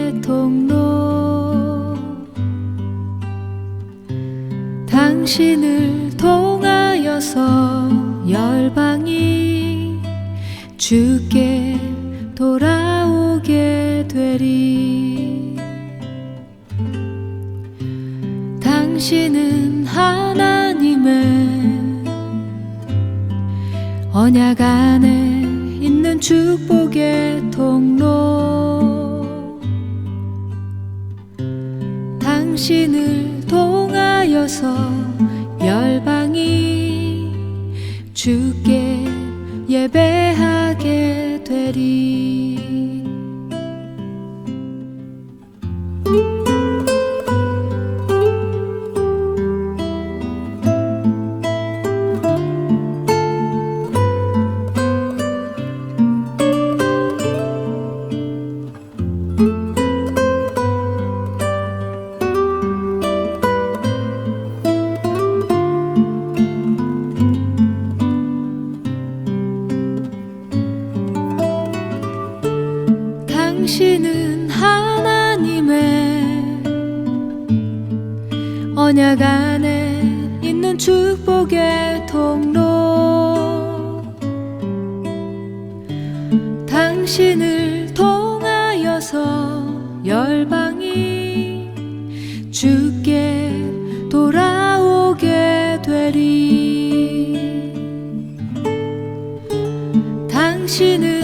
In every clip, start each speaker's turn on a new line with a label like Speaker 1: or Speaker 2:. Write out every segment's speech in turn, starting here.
Speaker 1: 축복의 통로 당신을 통하여서 열방이 주께 돌아오게 되리. 당신은 하나님의 언약 안에 있는 축복의 통로 당신을 통하여서 열방이 주께 예배하게 되리. 당신은 하나님의 언약 안에 있는 축복의 통로 당신을 통하여서 열방이 주께 돌아오게 되리. 당신은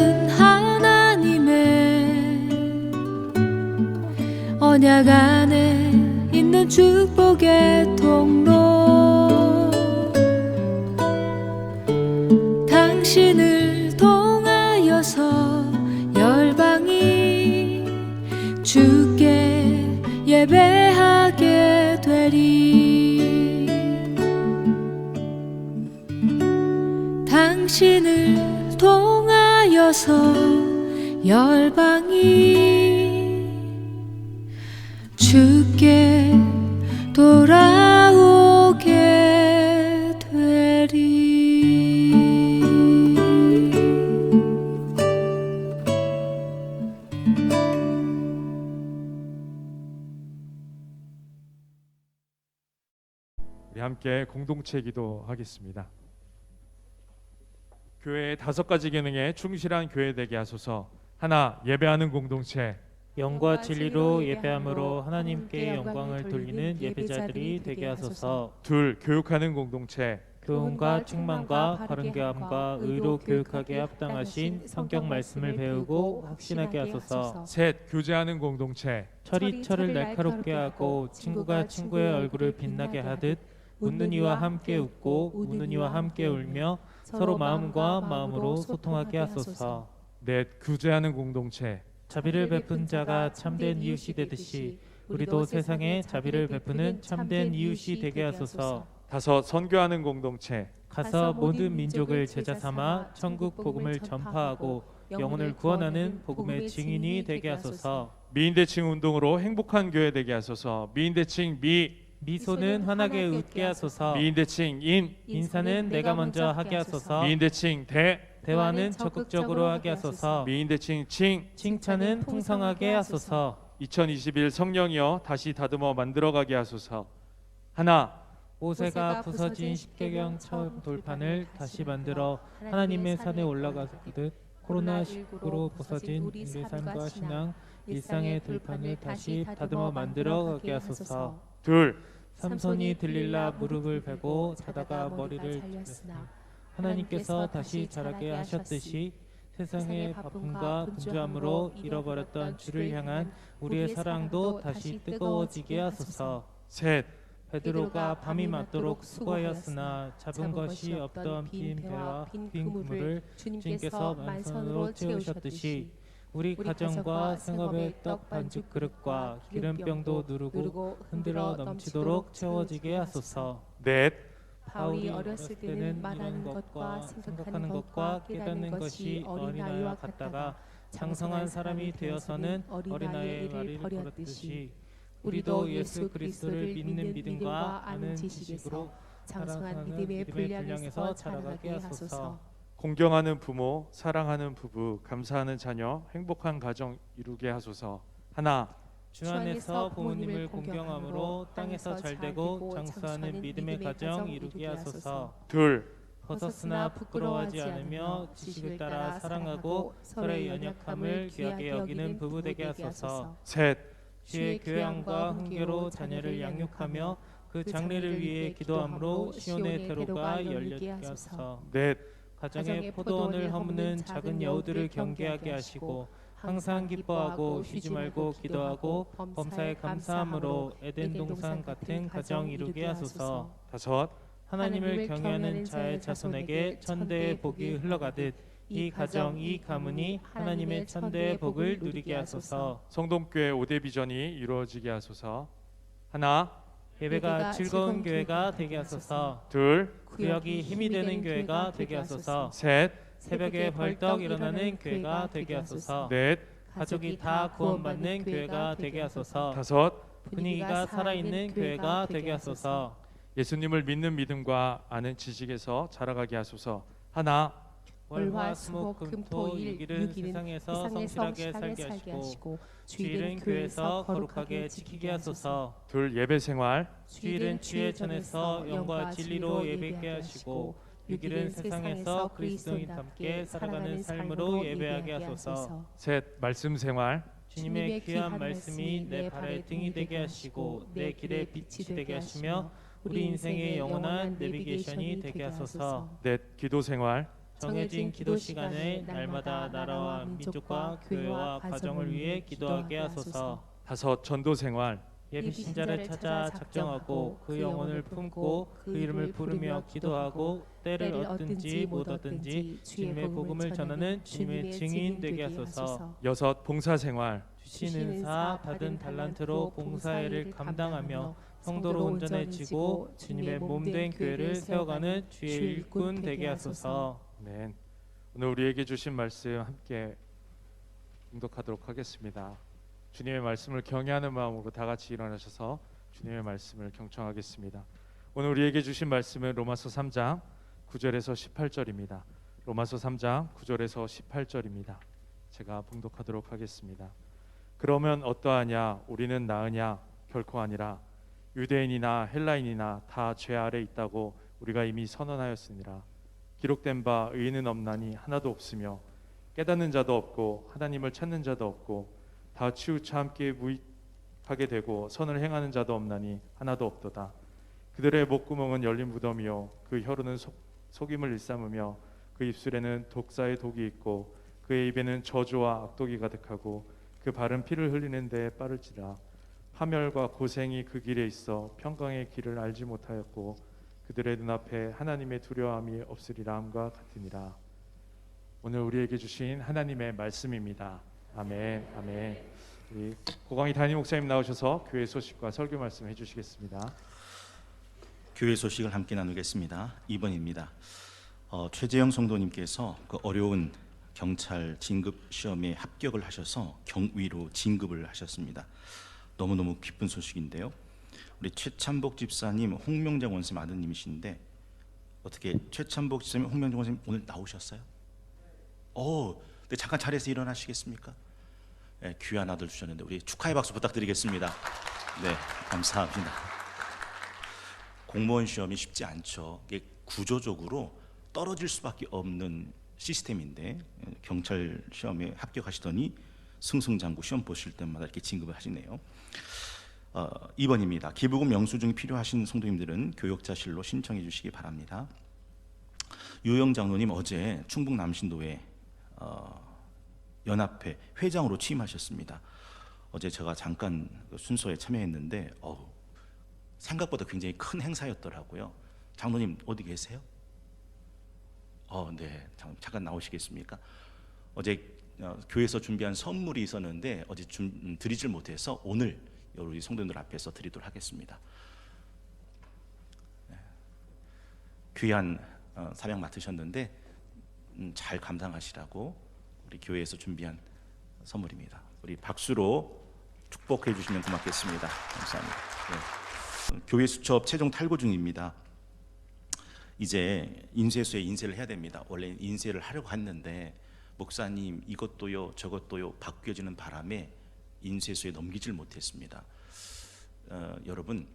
Speaker 1: 언약 안에 있는 축복의 통로 당신을 통하여서 열방이 주께 예배하게 되리. 당신을 통하여서 열방이 주께 돌아오게 되리.
Speaker 2: 우리 함께 공동체 기도하겠습니다. 교회의 5가지 기능에 충실한 교회 되게 하소서. 하나, 예배하는 공동체.
Speaker 3: 영과 진리로 예배함으로 하나님께 영광을 돌리는 예배자들이 되게 하소서.
Speaker 2: 둘, 교육하는 공동체.
Speaker 3: 교훈과 책망과 바른 교함과 의로 교육하게 합당하신 성경 말씀을 배우고 확신하게 하소서.
Speaker 2: 셋, 교제하는 공동체.
Speaker 3: 철이 철을 날카롭게 하고 친구가 친구의 얼굴을 빛나게 하듯 웃는 이와 함께 웃고 우는 이와 함께 울며 서로 마음과 마음으로 소통하게 하소서.
Speaker 2: 넷, 구제하는 공동체.
Speaker 3: 자비를 베푼 자가 참된 이웃이 되듯이 우리도 세상에 자비를 베푸는 참된 이웃이 되게 하소서.
Speaker 2: 다섯, 선교하는 공동체.
Speaker 3: 가서 모든 민족을 제자 삼아 천국 복음을 전파하고 영혼을 구원하는 복음의 증인이 되게 하소서.
Speaker 2: 미인대칭 운동으로 행복한 교회 되게 하소서. 미인대칭
Speaker 3: 미소는 환하게 웃게 하소서.
Speaker 2: 미인대칭
Speaker 3: 인사는 내가 먼저 하게 하소서.
Speaker 2: 미인대칭
Speaker 3: 대화는 적극적으로 하게 하소서.
Speaker 2: 미인대칭
Speaker 3: 칭찬은 풍성하게 하소서.
Speaker 2: 2021 성령이여 다시 다듬어 만들어가게 하소서. 하나,
Speaker 3: 모세가 부서진 십계경 처음 돌판을 다시 만들어 하나님의 산에 올라가듯 코로나19로 부서진 우리의 삶과 신앙, 일상의 들판을 다시 다듬어 만들어가게 하소서.
Speaker 2: 둘,
Speaker 3: 삼손이 들릴라 무릎을 베고 자다가 머리를 잘렸으나 하나님께서 다시 자라게 하셨듯이 세상의 바쁨과 분주함으로 잃어버렸던 주를 향한 우리의 사랑도 다시 뜨거워지게 하소서.
Speaker 2: 셋,
Speaker 3: 베드로가 밤이 맞도록 수고하였으나 잡은 것이 없던 빈 배와 빈 그물을 주님께서 만선으로 채우셨듯이 우리 가정과 생업의 떡 반죽 그릇과 기름병도 누르고 흔들어 넘치도록 채워지게 하소서.
Speaker 2: 넷,
Speaker 3: 바울이 어렸을 때는 말하는 것과 생각하는 것과 깨닫는 것이 어린아이와 같다가 장성한 사람이 되어서는 어린아이의 일을 버렸듯이 우리도 예수 그리스도를 믿는 믿음과 아는 지식으로 장성한 믿음의 분량에서 자라가게 하소서.
Speaker 2: 공경하는 부모, 사랑하는 부부, 감사하는 자녀, 행복한 가정 이루게 하소서. 하나
Speaker 3: 주 안에서 부모님을 공경함으로 땅에서 잘되고 장수하는 믿음의 가정 이루게 하소서.
Speaker 2: 둘
Speaker 3: 벗었으나 부끄러워하지 않으며 지식을 따라 사랑하고 서로의 연약함을 귀하게 여기는 부부 되게 하소서.
Speaker 2: 셋
Speaker 3: 주의 교양과 훈계로 자녀를 양육하며 그 장래를 위해 기도함으로 시온의 대로가 열리게 하소서.
Speaker 2: 넷
Speaker 3: 가정의 포도원을 허무는 작은 여우들을 경계하게 하시고 항상 기뻐하고 쉬지 말고 기도하고 범사에 감사함으로 에덴 동산 같은 가정 이루게 하소서.
Speaker 2: 다섯
Speaker 3: 하나님을 경외하는 자의 자손에게 천대의 복이 흘러가듯 이 가정 이 가문이 하나님의 천대의 복을 누리게 하소서.
Speaker 2: 성동교회 5대 비전이 이루어지게 하소서. 하나
Speaker 3: 예배가 즐거운 교회가 되게 하소서.
Speaker 2: 둘
Speaker 3: 구역이 힘이 되는 교회가 되게 하소서.
Speaker 2: 셋
Speaker 3: 새벽에 벌떡 일어나는 교회가 되게 하소서.
Speaker 2: 넷
Speaker 3: 가족이 다 구원받는 교회가 되게 하소서.
Speaker 2: 다섯
Speaker 3: 분위기가 살아있는 교회가 되게 하소서.
Speaker 2: 예수님을 믿는 믿음과 아는 지식에서 자라가게 하소서. 하나
Speaker 3: 월화수목금토 6일은 세상에서 성실하게 살게 하시고 주일은 교회에서 거룩하게 지키게 하소서.
Speaker 2: 둘 예배 생활
Speaker 3: 주일은 주의 전에서 영과 진리로 예배하게 하시고 6일은 세상에서 그리스도인답게 살아가는 삶으로 예배하게 하소서.
Speaker 2: 셋 말씀 생활
Speaker 3: 주님의 귀한 말씀이 내 발의 등이 되게 하시고 내 길의 빛이 되게 하시며 우리 인생의 영원한 내비게이션이 되게 하소서.
Speaker 2: 넷 기도 생활
Speaker 3: 정해진 기도 시간에 날마다 나라와 민족과 교회와 가정을 위해 기도하게 하소서.
Speaker 2: 다섯 전도 생활
Speaker 3: 예비 신자를 찾아 작정하고 그 영혼을 품고 그 이름을 부르며 기도하고 때를 얻든지 못 얻든지 주님의 복음을 전하는 주님의 증인 되게 하소서.
Speaker 2: 여섯 봉사 생활
Speaker 3: 주신 은사 받은 달란트로 봉사일을 감당하며 성도로 온전해지고 주님의 몸된 교회를 세워가는 주의 일꾼 되게 하소서.
Speaker 2: 아멘. 오늘 우리에게 주신 말씀 함께 봉독하도록 하겠습니다. 주님의 말씀을 경외하는 마음으로 다 같이 일어나셔서 주님의 말씀을 경청하겠습니다. 오늘 우리에게 주신 말씀은 로마서 3장 9절에서 18절입니다. 로마서 3장 9절에서 18절입니다. 제가 봉독하도록 하겠습니다. 그러면 어떠하냐? 우리는 나으냐? 결코 아니라. 유대인이나 헬라인이나 다 죄 아래 있다고 우리가 이미 선언하였으니라. 기록된 바 의인은 없나니 하나도 없으며 깨닫는 자도 없고 하나님을 찾는 자도 없고 다 치우쳐 함께 무익하게 되고 선을 행하는 자도 없나니 하나도 없도다. 그들의 목구멍은 열린 무덤이요 그 혀로는 속임을 일삼으며 그 입술에는 독사의 독이 있고 그의 입에는 저주와 악독이 가득하고 그 발은 피를 흘리는 데에 빠를지라. 파멸과 고생이 그 길에 있어 평강의 길을 알지 못하였고 그들의 눈앞에 하나님의 두려움이 없으리라 함과 같으니라. 오늘 우리에게 주신 하나님의 말씀입니다. 아멘. 아멘. 우리 고광희 담임 목사님 나오셔서 교회 소식과 설교 말씀 해주시겠습니다.
Speaker 4: 교회 소식을 함께 나누겠습니다. 2번입니다. 최재영 성도님께서 그 어려운 경찰 진급 시험에 합격을 하셔서 경위로 진급을 하셨습니다. 너무너무 기쁜 소식인데요. 우리 최찬복 집사님, 홍명장 원쌤 아드님이신데 어떻게 최찬복 집사님, 홍명장 원쌤 오늘 나오셨어요? 네, 잠깐 자리에서 일어나시겠습니까? 네, 귀한 아들 주셨는데 우리 축하의 박수 부탁드리겠습니다. 네, 감사합니다. 공무원 시험이 쉽지 않죠. 이게 구조적으로 떨어질 수밖에 없는 시스템인데 경찰 시험에 합격하시더니 승승장구 시험 보실 때마다 이렇게 진급을 하시네요. 2번입니다. 기부금 영수증이 필요하신 성도님들은 교역자실로 신청해 주시기 바랍니다. 유영 장로님 어제 충북 남신도에 연합회 회장으로 취임하셨습니다. 어제 제가 잠깐 순서에 참여했는데 생각보다 굉장히 큰 행사였더라고요. 장로님 어디 계세요? 네, 잠깐 나오시겠습니까? 어제 교회에서 준비한 선물이 있었는데 어제 드리질 못해서 오늘 우리 성도님들 앞에서 드리도록 하겠습니다. 네. 귀한 사명 맡으셨는데 잘 감당하시라고 우리 교회에서 준비한 선물입니다. 우리 박수로 축복해 주시면 고맙겠습니다. 감사합니다. 네. 교회 수첩 최종 탈고 중입니다. 이제 인쇄소에 인쇄를 해야 됩니다. 원래 인쇄를 하려고 했는데 목사님 이것도요 저것도요 바뀌어지는 바람에 인쇄소에 넘기질 못했습니다. 여러분,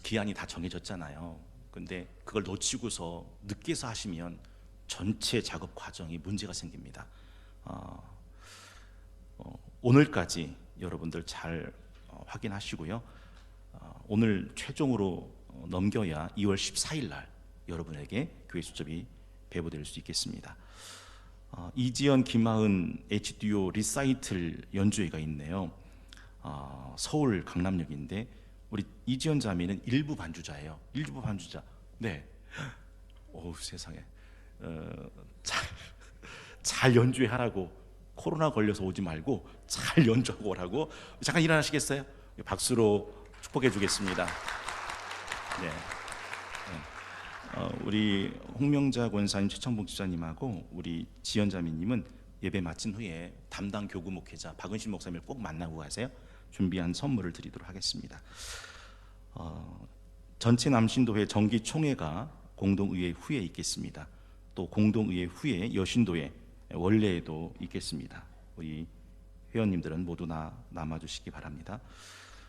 Speaker 4: 기한이 다 정해졌잖아요. 근데 그걸 놓치고서 늦게서 하시면 전체 작업 과정이 문제가 생깁니다. 오늘까지 여러분들 잘 확인하시고요. 오늘 최종으로 넘겨야 2월 14일 날 여러분에게 교회 수첩이 배부될 수 있겠습니다. 이지연, 김하은 H-듀오 리사이틀 연주회가 있네요. 서울 강남역인데 우리 이지연 자매는 일부 반주자예요. 일부 반주자. 네. 어우, 세상에. 잘 연주하라고, 코로나 걸려서 오지 말고 잘 연주하고 오라고. 잠깐 일어나시겠어요? 박수로 축복해 주겠습니다. 네. 우리 홍명자 권사님, 최청복 지사님하고 우리 지연자매님은 예배 마친 후에 담당 교구 목회자 박은신 목사님을 꼭 만나고 가세요. 준비한 선물을 드리도록 하겠습니다. 전체 남신도회 정기 총회가 공동의회 후에 있겠습니다. 또 공동의회 후에 여신도회 원래에도 있겠습니다. 우리 회원님들은 모두 남아주시기 바랍니다.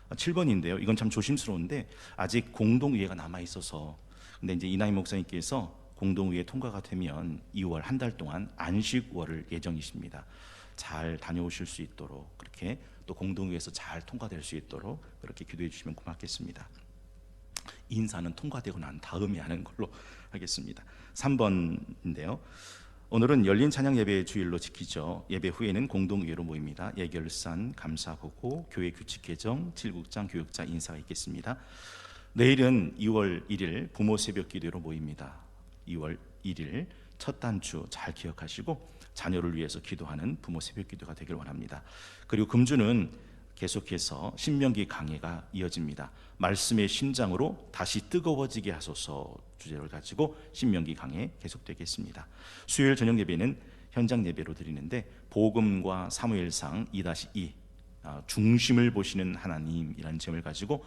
Speaker 4: 7번인데요. 이건 참 조심스러운데 아직 공동의회가 남아 있어서, 근데 이제 이나희 목사님께서 공동의회 통과가 되면 2월 한 달 동안 안식월을 예정이십니다. 잘 다녀오실 수 있도록, 그렇게 또 공동의회에서 잘 통과될 수 있도록 그렇게 기도해 주시면 고맙겠습니다. 인사는 통과되고 난 다음에 하는 걸로 하겠습니다. 3번인데요. 오늘은 열린 찬양 예배 주일로 지키죠. 예배 후에는 공동의회로 모입니다. 예결산, 감사보고, 교회 규칙 개정, 칠국장, 교육자 인사가 있겠습니다. 내일은 2월 1일 부모 새벽 기도로 모입니다. 2월 1일 첫 단추 잘 기억하시고 자녀를 위해서 기도하는 부모 새벽 기도가 되길 원합니다. 그리고 금주는 계속해서 신명기 강해가 이어집니다. 말씀의 심장으로 다시 뜨거워지게 하소서 주제를 가지고 신명기 강해 계속되겠습니다. 수요일 저녁 예배는 현장 예배로 드리는데 복음과 사무엘상 2-2 중심을 보시는 하나님이라는 제목을 가지고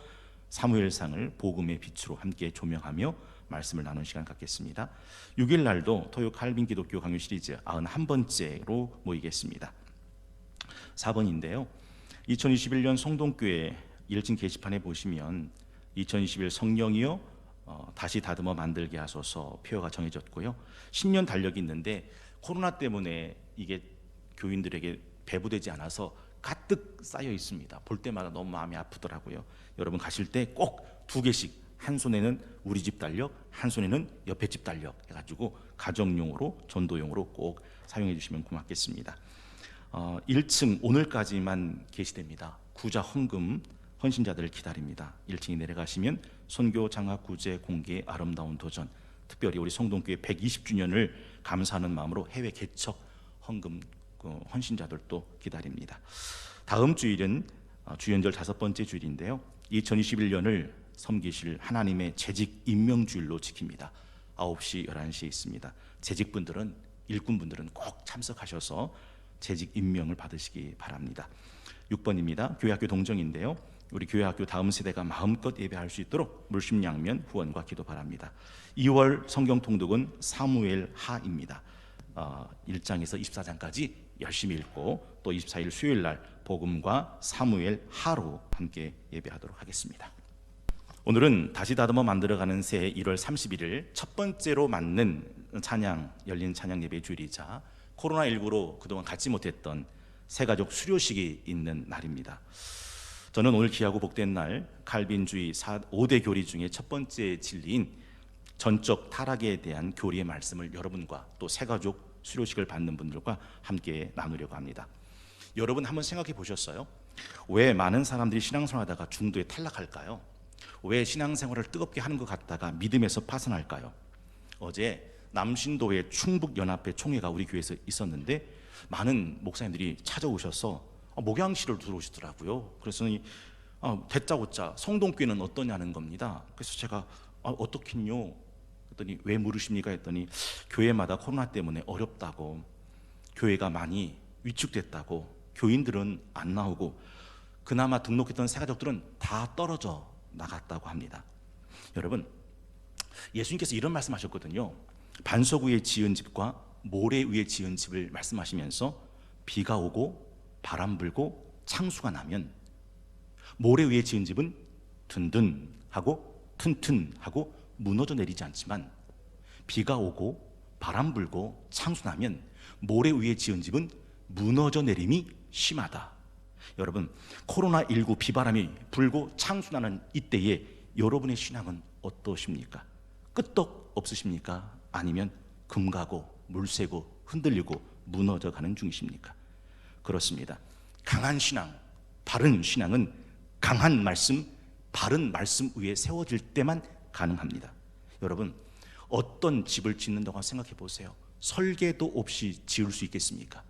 Speaker 4: 사무엘상을 복음의 빛으로 함께 조명하며 말씀을 나눈 시간 갖겠습니다. 6일 날도 토요 칼빈 기독교 강요 시리즈 91번째로 모이겠습니다. 4번인데요. 2021년 성동교회 1층 게시판에 보시면 2021 성령이여 다시 다듬어 만들게 하소서 표어가 정해졌고요. 신년 달력이 있는데 코로나 때문에 이게 교인들에게 배부되지 않아서 가득 쌓여 있습니다. 볼 때마다 너무 마음이 아프더라고요. 여러분 가실 때 꼭 2개씩, 한 손에는 우리 집 달력, 한 손에는 옆에 집 달력 해가지고 가정용으로, 전도용으로 꼭 사용해 주시면 고맙겠습니다. 1층 오늘까지만 게시됩니다. 구자 헌금 헌신자들을 기다립니다. 1층에 내려가시면 선교 장학 구제 공개 아름다운 도전, 특별히 우리 성동교회 120주년을 감사하는 마음으로 해외 개척 헌금 헌신자들도 기다립니다. 다음 주일은 주연절 5번째 주일인데요. 2021년을 섬기실 하나님의 재직 임명주일로 지킵니다. 9시, 11시에 있습니다. 재직분들은, 일꾼분들은 꼭 참석하셔서 재직 임명을 받으시기 바랍니다. 6번입니다. 교회학교 동정인데요. 우리 교회학교 다음 세대가 마음껏 예배할 수 있도록 물심양면 후원과 기도 바랍니다. 2월 성경 통독은 사무엘 하입니다. 1장에서 24장까지 열심히 읽고 또 24일 수요일 날 복음과 사무엘 하로 함께 예배하도록 하겠습니다. 오늘은 다시 다듬어 만들어가는 새해 1월 31일 첫 번째로 맞는 찬양, 열린 찬양 예배 주일이자 코로나19로 그동안 갖지 못했던 새가족 수료식이 있는 날입니다. 저는 오늘 귀하고 복된 날 칼빈주의 5대 교리 중에 첫 번째 진리인 전적 타락에 대한 교리의 말씀을 여러분과 또 새가족 수료식을 받는 분들과 함께 나누려고 합니다. 여러분 한번 생각해 보셨어요? 왜 많은 사람들이 신앙생활하다가 중도에 탈락할까요? 왜 신앙생활을 뜨겁게 하는 것 같다가 믿음에서 파산할까요? 어제 남신도회 충북연합회 총회가 우리 교회에서 있었는데 많은 목사님들이 찾아오셔서 목양실을 들어오시더라고요. 그래서 대짜고짜 성동교회는 어떠냐는 겁니다. 그래서 제가 어떻긴요? 했더니 왜 물으십니까? 했더니 교회마다 코로나 때문에 어렵다고, 교회가 많이 위축됐다고, 교인들은 안 나오고 그나마 등록했던 새가족들은 다 떨어져 나갔다고 합니다. 여러분, 예수님께서 이런 말씀하셨거든요. 반석 위에 지은 집과 모래 위에 지은 집을 말씀하시면서 비가 오고 바람 불고 창수가 나면 모래 위에 지은 집은 든든하고 튼튼하고 무너져 내리지 않지만 비가 오고 바람 불고 창수 나면 모래 위에 지은 집은 무너져 내림이 심하다. 여러분, 코로나19 비바람이 불고 창수 나는 이때에 여러분의 신앙은 어떠십니까? 끄떡 없으십니까? 아니면 금가고 물새고 흔들리고 무너져 가는 중이십니까? 그렇습니다. 강한 신앙, 바른 신앙은 강한 말씀, 바른 말씀 위에 세워질 때만 가능합니다. 여러분, 어떤 집을 짓는다고 생각해 보세요. 설계도 없이 지을 수 있겠습니까?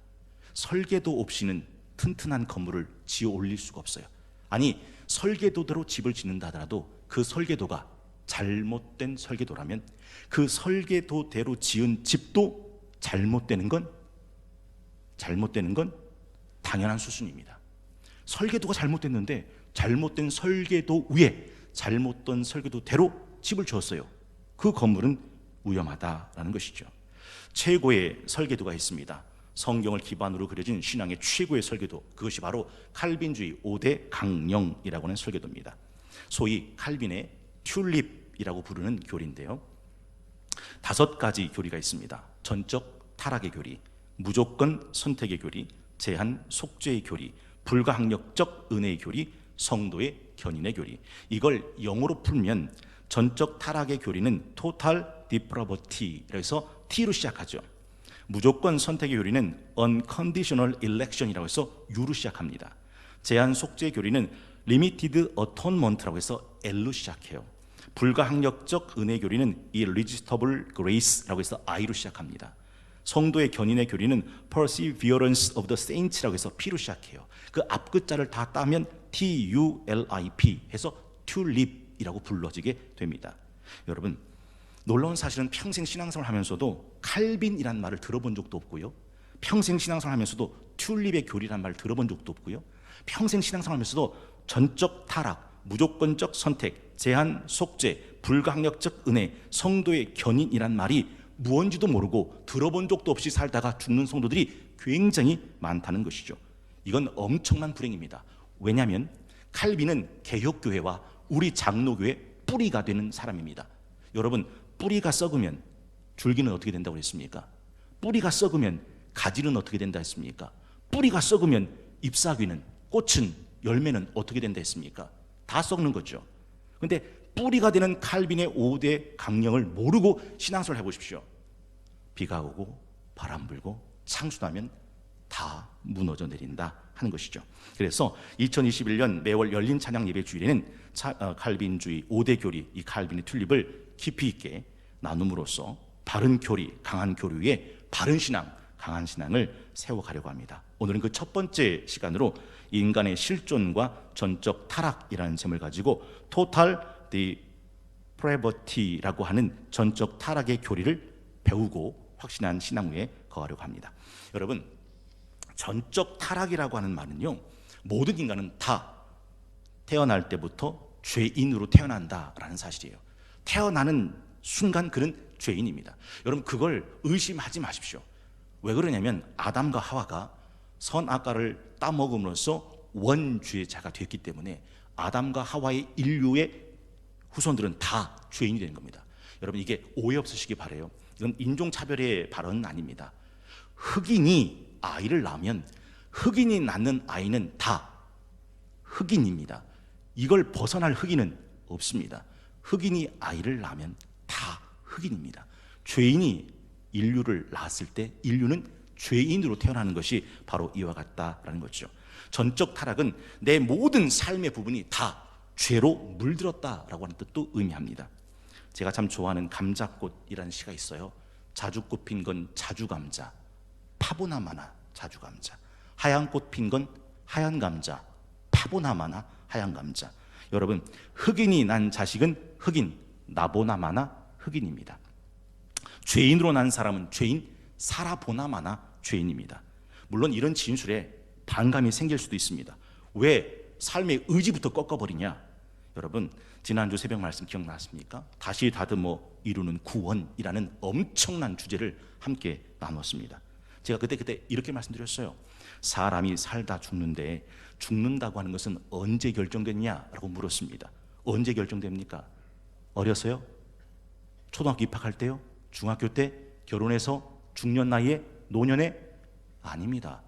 Speaker 4: 설계도 없이는 튼튼한 건물을 지어 올릴 수가 없어요. 아니, 설계도대로 집을 짓는다 하더라도 그 설계도가 잘못된 설계도라면 그 설계도대로 지은 집도 잘못되는 건 당연한 수순입니다. 설계도가 잘못됐는데 잘못된 설계도 위에 잘못된 설계도대로 집을 지었어요. 그 건물은 위험하다라는 것이죠. 최고의 설계도가 있습니다. 성경을 기반으로 그려진 신앙의 최고의 설계도, 그것이 바로 칼빈주의 5대 강령이라고 하는 설계도입니다. 소위 칼빈의 튤립이라고 부르는 교리인데요, 5가지 교리가 있습니다. 전적 타락의 교리, 무조건 선택의 교리, 제한 속죄의 교리, 불가항력적 은혜의 교리, 성도의 견인의 교리. 이걸 영어로 풀면 전적 타락의 교리는 total depravity, 그래서 T로 시작하죠. 무조건 선택의 교리는 unconditional election이라고 해서 U로 시작합니다. 제한 속죄의 교리는 limited atonement라고 해서 L로 시작해요. 불가항력적 은혜 교리는 irresistible grace라고 해서 I로 시작합니다. 성도의 견인의 교리는 perseverance of the saints라고 해서 P로 시작해요. 그 앞글자를 다 따면 TULIP 해서 튤립이라고 불러지게 됩니다. 여러분, 놀라운 사실은 평생 신앙생활을 하면서도 칼빈이란 말을 들어본 적도 없고요, 평생 신앙생활을 하면서도 튤립의 교리란 말을 들어본 적도 없고요, 평생 신앙생활을 하면서도 전적 타락, 무조건적 선택, 제한 속죄, 불가항력적 은혜, 성도의 견인이란 말이 무언지도 모르고 들어본 적도 없이 살다가 죽는 성도들이 굉장히 많다는 것이죠. 이건 엄청난 불행입니다. 왜냐하면 칼빈은 개혁교회와 우리 장로교회 뿌리가 되는 사람입니다. 여러분, 뿌리가 썩으면 줄기는 어떻게 된다고 했습니까? 뿌리가 썩으면 가지는 어떻게 된다 했습니까? 뿌리가 썩으면 잎사귀는, 꽃은, 열매는 어떻게 된다 했습니까? 다 썩는 거죠. 근데 뿌리가 되는 칼빈의 5대 강령을 모르고 신앙생활 해보십시오. 비가 오고 바람 불고 창수나면 다 무너져 내린다 하는 것이죠. 그래서 2021년 매월 열린 찬양 예배 주일에는 칼빈주의 5대 교리, 이 칼빈의 튤립을 깊이 있게 나눔으로써 바른 교리, 강한 교리 위에 바른 신앙, 강한 신앙을 세워가려고 합니다. 오늘은 그 첫 번째 시간으로 인간의 실존과 전적 타락이라는 제목을 가지고 total depravity라고 하는 전적 타락의 교리를 배우고 확신한 신앙 위에 거하려고 합니다. 여러분, 전적 타락이라고 하는 말은요, 모든 인간은 다 태어날 때부터 죄인으로 태어난다라는 사실이에요. 태어나는 순간 그는 죄인입니다. 여러분, 그걸 의심하지 마십시오. 왜 그러냐면 아담과 하와가 선악과를 따먹음으로써 원죄자가 됐기 때문에 아담과 하와의 인류의 후손들은 다 죄인이 되는 겁니다. 여러분, 이게 오해 없으시기 바라요. 이건 인종차별의 발언은 아닙니다. 흑인이 아이를 낳으면 흑인이 낳는 아이는 다 흑인입니다. 이걸 벗어날 흑인은 없습니다. 흑인이 아이를 낳으면 다 흑인입니다. 죄인이 인류를 낳았을 때 인류는 죄인으로 태어나는 것이 바로 이와 같다라는 거죠. 전적 타락은 내 모든 삶의 부분이 다 죄로 물들었다라고 하는 뜻도 의미합니다. 제가 참 좋아하는 감자꽃이라는 시가 있어요. 자주 꽃 핀 건 자주감자, 파보나마나 자주감자. 하얀 꽃 핀 건 하얀 감자, 파보나마나 하얀 감자. 여러분, 흑인이 난 자식은 흑인, 나보나마나 흑인입니다. 죄인으로 난 사람은 죄인, 살아보나마나 죄인입니다. 물론 이런 진술에 반감이 생길 수도 있습니다. 왜 삶의 의지부터 꺾어버리냐? 여러분, 지난주 새벽 말씀 기억나십니까? 다시 다듬어 이루는 구원이라는 엄청난 주제를 함께 나눴습니다. 제가 그때 이렇게 말씀드렸어요. 사람이 살다 죽는데 죽는다고 하는 것은 언제 결정됐냐라고 물었습니다. 언제 결정됩니까? 어려서요? 초등학교 입학할 때요? 중학교 때? 결혼해서? 중년 나이에? 노년에? 아닙니다.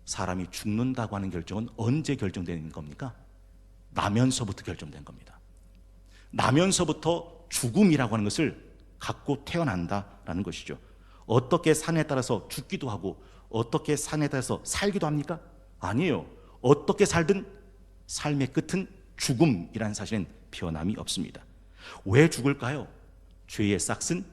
Speaker 4: 사람이 죽는다고 하는 결정은 언제 결정되는 겁니까? 나면서부터 결정된 겁니다. 나면서부터 죽음이라고 하는 것을 갖고 태어난다라는 것이죠. 어떻게 산에 따라서 죽기도 하고 어떻게 산에 따라서 살기도 합니까? 아니에요. 어떻게 살든 삶의 끝은 죽음이라는 사실은 변함이 없습니다. 왜 죽을까요? 죄의 싹은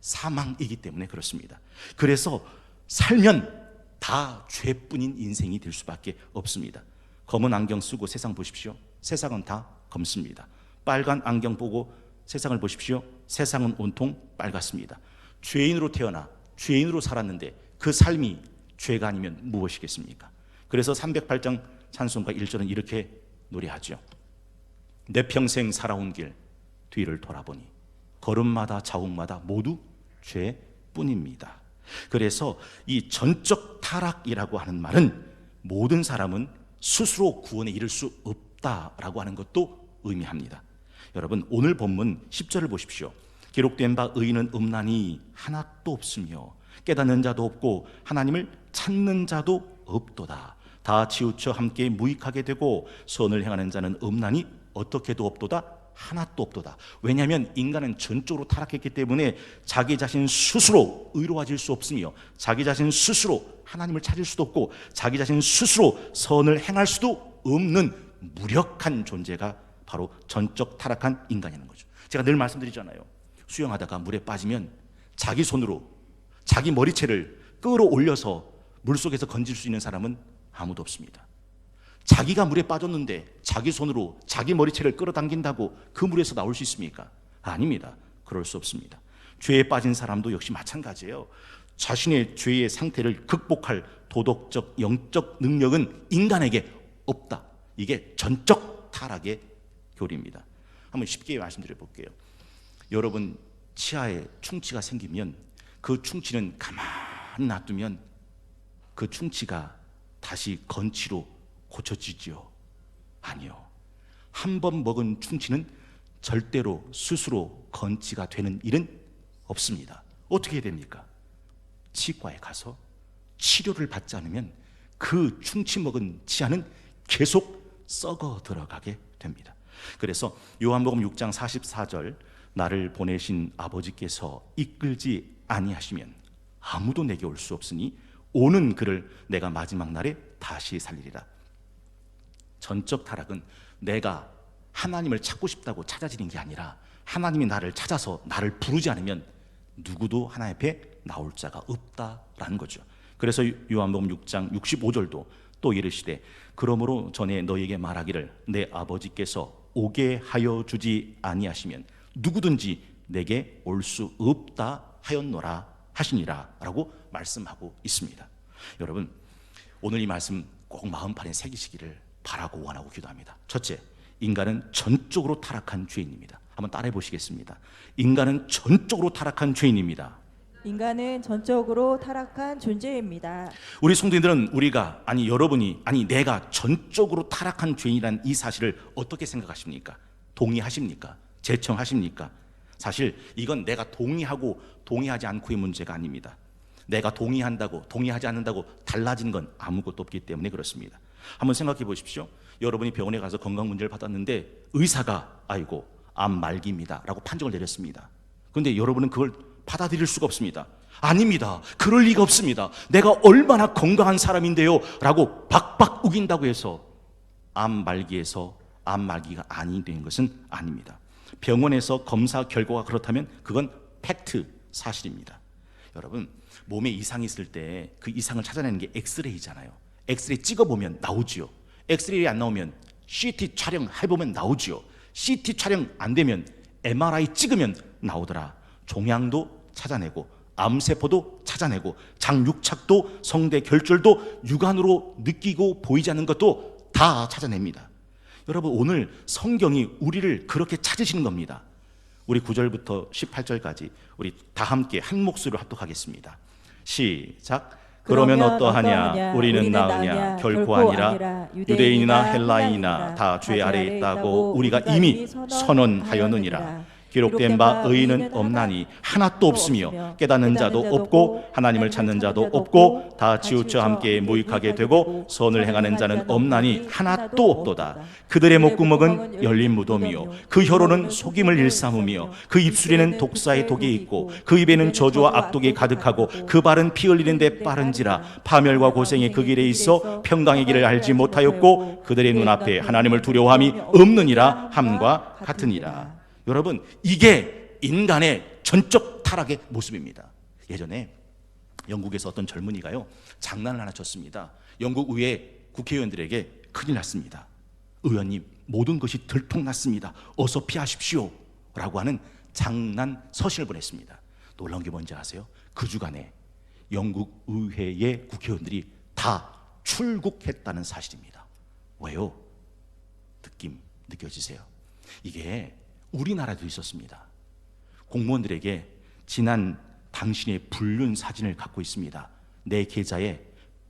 Speaker 4: 사망이기 때문에 그렇습니다. 그래서 살면 다 죄뿐인 인생이 될 수밖에 없습니다. 검은 안경 쓰고 세상 보십시오. 세상은 다 검습니다. 빨간 안경 보고 세상을 보십시오. 세상은 온통 빨갛습니다. 죄인으로 태어나 죄인으로 살았는데 그 삶이 죄가 아니면 무엇이겠습니까? 그래서 308장 찬송가 1절은 이렇게 노래하죠. 내 평생 살아온 길 뒤를 돌아보니 걸음마다 자욱마다 모두 죄뿐입니다. 그래서 이 전적 타락이라고 하는 말은 모든 사람은 스스로 구원에 이를 수 없다라고 하는 것도 의미합니다. 여러분, 오늘 본문 10절을 보십시오. 기록된 바 의인은 없나니 하나도 없으며 깨닫는 자도 없고 하나님을 찾는 자도 없도다. 다 치우쳐 함께 무익하게 되고 선을 행하는 자는 없나니 어떻게도 없도다. 하나도 없도다. 왜냐하면 인간은 전적으로 타락했기 때문에 자기 자신 스스로 의로워질 수 없으며 자기 자신 스스로 하나님을 찾을 수도 없고 자기 자신 스스로 선을 행할 수도 없는 무력한 존재가 바로 전적 타락한 인간이라는 거죠. 제가 늘 말씀드리잖아요. 수영하다가 물에 빠지면 자기 손으로 자기 머리채를 끌어올려서 물속에서 건질 수 있는 사람은 아무도 없습니다. 자기가 물에 빠졌는데 자기 손으로 자기 머리채를 끌어당긴다고 그 물에서 나올 수 있습니까? 아닙니다. 그럴 수 없습니다. 죄에 빠진 사람도 역시 마찬가지예요. 자신의 죄의 상태를 극복할 도덕적, 영적 능력은 인간에게 없다. 이게 전적 타락의 교리입니다. 한번 쉽게 말씀드려 볼게요. 여러분, 치아에 충치가 생기면 그 충치는 가만히 놔두면 그 충치가 다시 건치로 고쳐지지요? 아니요. 한 번 먹은 충치는 절대로 스스로 건치가 되는 일은 없습니다. 어떻게 해야 됩니까? 치과에 가서 치료를 받지 않으면 그 충치 먹은 치아는 계속 썩어 들어가게 됩니다. 그래서 요한복음 6장 44절 나를 보내신 아버지께서 이끌지 아니하시면 아무도 내게 올 수 없으니 오는 그를 내가 마지막 날에 다시 살리리라. 전적 타락은 내가 하나님을 찾고 싶다고 찾아지는 게 아니라 하나님이 나를 찾아서 나를 부르지 않으면 누구도 하나님 앞에 나올 자가 없다라는 거죠. 그래서 요한복음 6장 65절도 또 이르시되 그러므로 전에 너희에게 말하기를 내 아버지께서 오게 하여 주지 아니하시면 누구든지 내게 올 수 없다 하였노라 하시니라 라고 말씀하고 있습니다. 여러분, 오늘 이 말씀 꼭 마음판에 새기시기를 바라고 원하고 기도합니다. 첫째, 인간은 전적으로 타락한 죄인입니다. 한번 따라해 보시겠습니다. 인간은 전적으로 타락한 죄인입니다.
Speaker 5: 인간은 전적으로 타락한 존재입니다.
Speaker 4: 우리 성도님들은 우리가 아니 여러분이 아니 내가 전적으로 타락한 죄인이라는 이 사실을 어떻게 생각하십니까? 동의하십니까? 제청하십니까? 사실 이건 내가 동의하고 동의하지 않고의 문제가 아닙니다. 내가 동의한다고 동의하지 않는다고 달라진 건 아무것도 없기 때문에 그렇습니다. 한번 생각해 보십시오. 여러분이 병원에 가서 건강 문제를 받았는데 의사가 아이고 암 말기입니다 라고 판정을 내렸습니다. 그런데 여러분은 그걸 받아들일 수가 없습니다. 아닙니다. 그럴 리가 없습니다. 내가 얼마나 건강한 사람인데요 라고 박박 우긴다고 해서 암 말기에서 암 말기가 아니 된 것은 아닙니다. 병원에서 검사 결과가 그렇다면 그건 팩트, 사실입니다. 여러분, 몸에 이상이 있을 때 그 이상을 찾아내는 게 엑스레이잖아요. 엑스레이 찍어보면 나오지요. 엑스레이 안 나오면 CT 촬영해보면 나오지요. CT 촬영 안 되면 MRI 찍으면 나오더라. 종양도 찾아내고 암세포도 찾아내고 장육착도 성대 결절도 육안으로 느끼고 보이지 않는 것도 다 찾아냅니다. 여러분, 오늘 성경이 우리를 그렇게 찾으시는 겁니다. 우리 9절부터 18절까지 우리 다 함께 한 목소리로 합독하겠습니다. 시작. 그러면 어떠하냐? 우리는 나으냐? 결코 아니라. 유대인이나 헬라인이나 다 죄 아래에 있다고 우리가 이미 선언하였느니라. 기록된 바 의인은 없나니 하나도 없으며 깨닫는 자도 없고 하나님을 찾는 자도 없고 다 치우쳐 함께 무익하게 되고 선을 행하는 자는 없나니 하나도 없도다. 그들의 목구멍은 열린 무덤이요 그 혀로는 속임을 일삼으며 그 입술에는 독사의 독이 있고 그 입에는 저주와 악독이 가득하고 그 발은 피 흘리는 데 빠른지라. 파멸과 고생이 그 길에 있어 평강의 길을 알지 못하였고 그들의 눈앞에 하나님을 두려워함이 없느니라 함과 같으니라. 여러분, 이게 인간의 전적 타락의 모습입니다. 예전에 영국에서 어떤 젊은이가요 장난을 하나 쳤습니다. 영국 의회 국회의원들에게 큰일 났습니다. 의원님, 모든 것이 들통났습니다. 어서 피하십시오 라고 하는 장난 서신을 보냈습니다. 놀라운 게 뭔지 아세요? 그 주간에 영국 의회의 국회의원들이 다 출국했다는 사실입니다. 왜요? 느낌 느껴지세요? 이게 우리나라도 있었습니다. 공무원들에게 지난 당신의 불륜 사진을 갖고 있습니다. 내 계좌에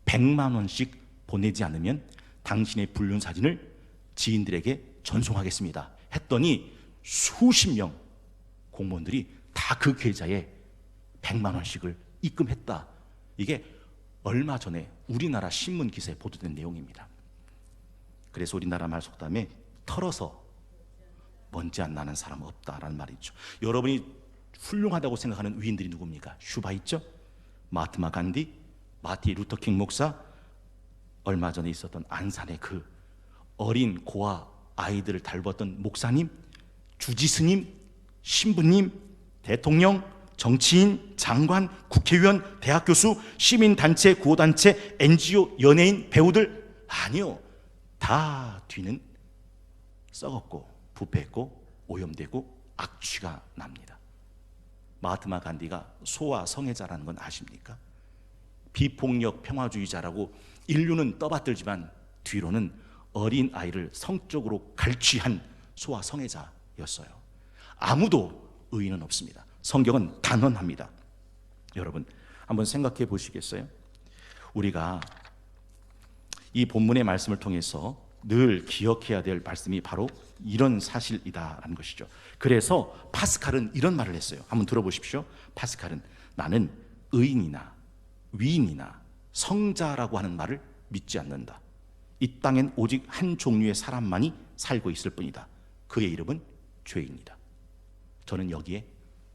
Speaker 4: 100만 원씩 보내지 않으면 당신의 불륜 사진을 지인들에게 전송하겠습니다. 했더니 수십 명 공무원들이 다 그 계좌에 100만 원씩을 입금했다. 이게 얼마 전에 우리나라 신문 기사에 보도된 내용입니다. 그래서 우리나라 말 속담에 털어서 먼지 안 나는 사람은 없다라는 말이 있죠. 여러분이 훌륭하다고 생각하는 위인들이 누굽니까? 슈바 있죠? 마하트마 간디, 마틴 루터킹 목사, 얼마 전에 있었던 안산의 그 어린 고아 아이들을 다루었던 목사님, 주지스님, 신부님, 대통령, 정치인, 장관, 국회의원, 대학 교수, 시민단체, 구호단체, NGO, 연예인, 배우들, 아니요, 다 뒤는 썩었고 부패했고 오염되고 악취가 납니다. 마하트마 간디가 소아 성애자라는 건 아십니까? 비폭력 평화주의자라고 인류는 떠받들지만 뒤로는 어린 아이를 성적으로 갈취한 소아 성애자였어요. 아무도 의인은 없습니다. 성경은 단언합니다. 여러분 한번 생각해 보시겠어요? 우리가 이 본문의 말씀을 통해서 늘 기억해야 될 말씀이 바로 이런 사실이다라는 것이죠. 그래서 파스칼은 이런 말을 했어요. 한번 들어보십시오. 파스칼은 나는 의인이나 위인이나 성자라고 하는 말을 믿지 않는다. 이 땅엔 오직 한 종류의 사람만이 살고 있을 뿐이다. 그의 이름은 죄인이다. 저는 여기에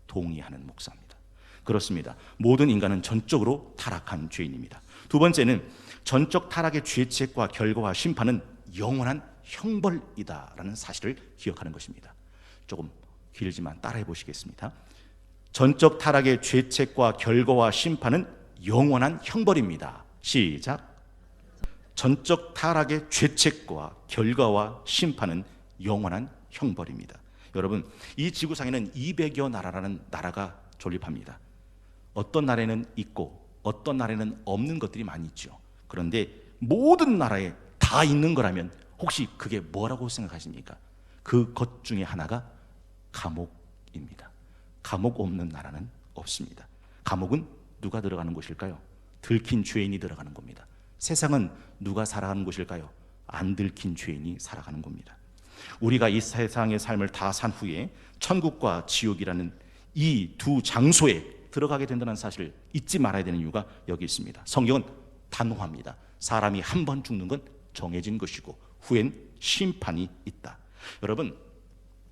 Speaker 4: 동의하는 목사입니다. 그렇습니다. 모든 인간은 전적으로 타락한 죄인입니다. 두 번째는 전적 타락의 죄책과 결과와 심판은 영원한 형벌이다라는 사실을 기억하는 것입니다. 조금 길지만 따라해 보시겠습니다. 전적 타락의 죄책과 결과와 심판은 영원한 형벌입니다. 시작. 전적 타락의 죄책과 결과와 심판은 영원한 형벌입니다. 여러분, 이 지구상에는 200여 나라라는 나라가 존립합니다. 어떤 나라에는 있고 어떤 나라에는 없는 것들이 많이 있죠. 그런데 모든 나라에 다 있는 거라면 혹시 그게 뭐라고 생각하십니까? 그 것 중에 하나가 감옥입니다. 감옥 없는 나라는 없습니다. 감옥은 누가 들어가는 곳일까요? 들킨 죄인이 들어가는 겁니다. 세상은 누가 살아가는 곳일까요? 안 들킨 죄인이 살아가는 겁니다. 우리가 이 세상의 삶을 다 산 후에 천국과 지옥이라는 이 두 장소에 들어가게 된다는 사실을 잊지 말아야 되는 이유가 여기 있습니다. 성경은 단호합니다. 사람이 한 번 죽는 건 정해진 것이고 후엔 심판이 있다. 여러분,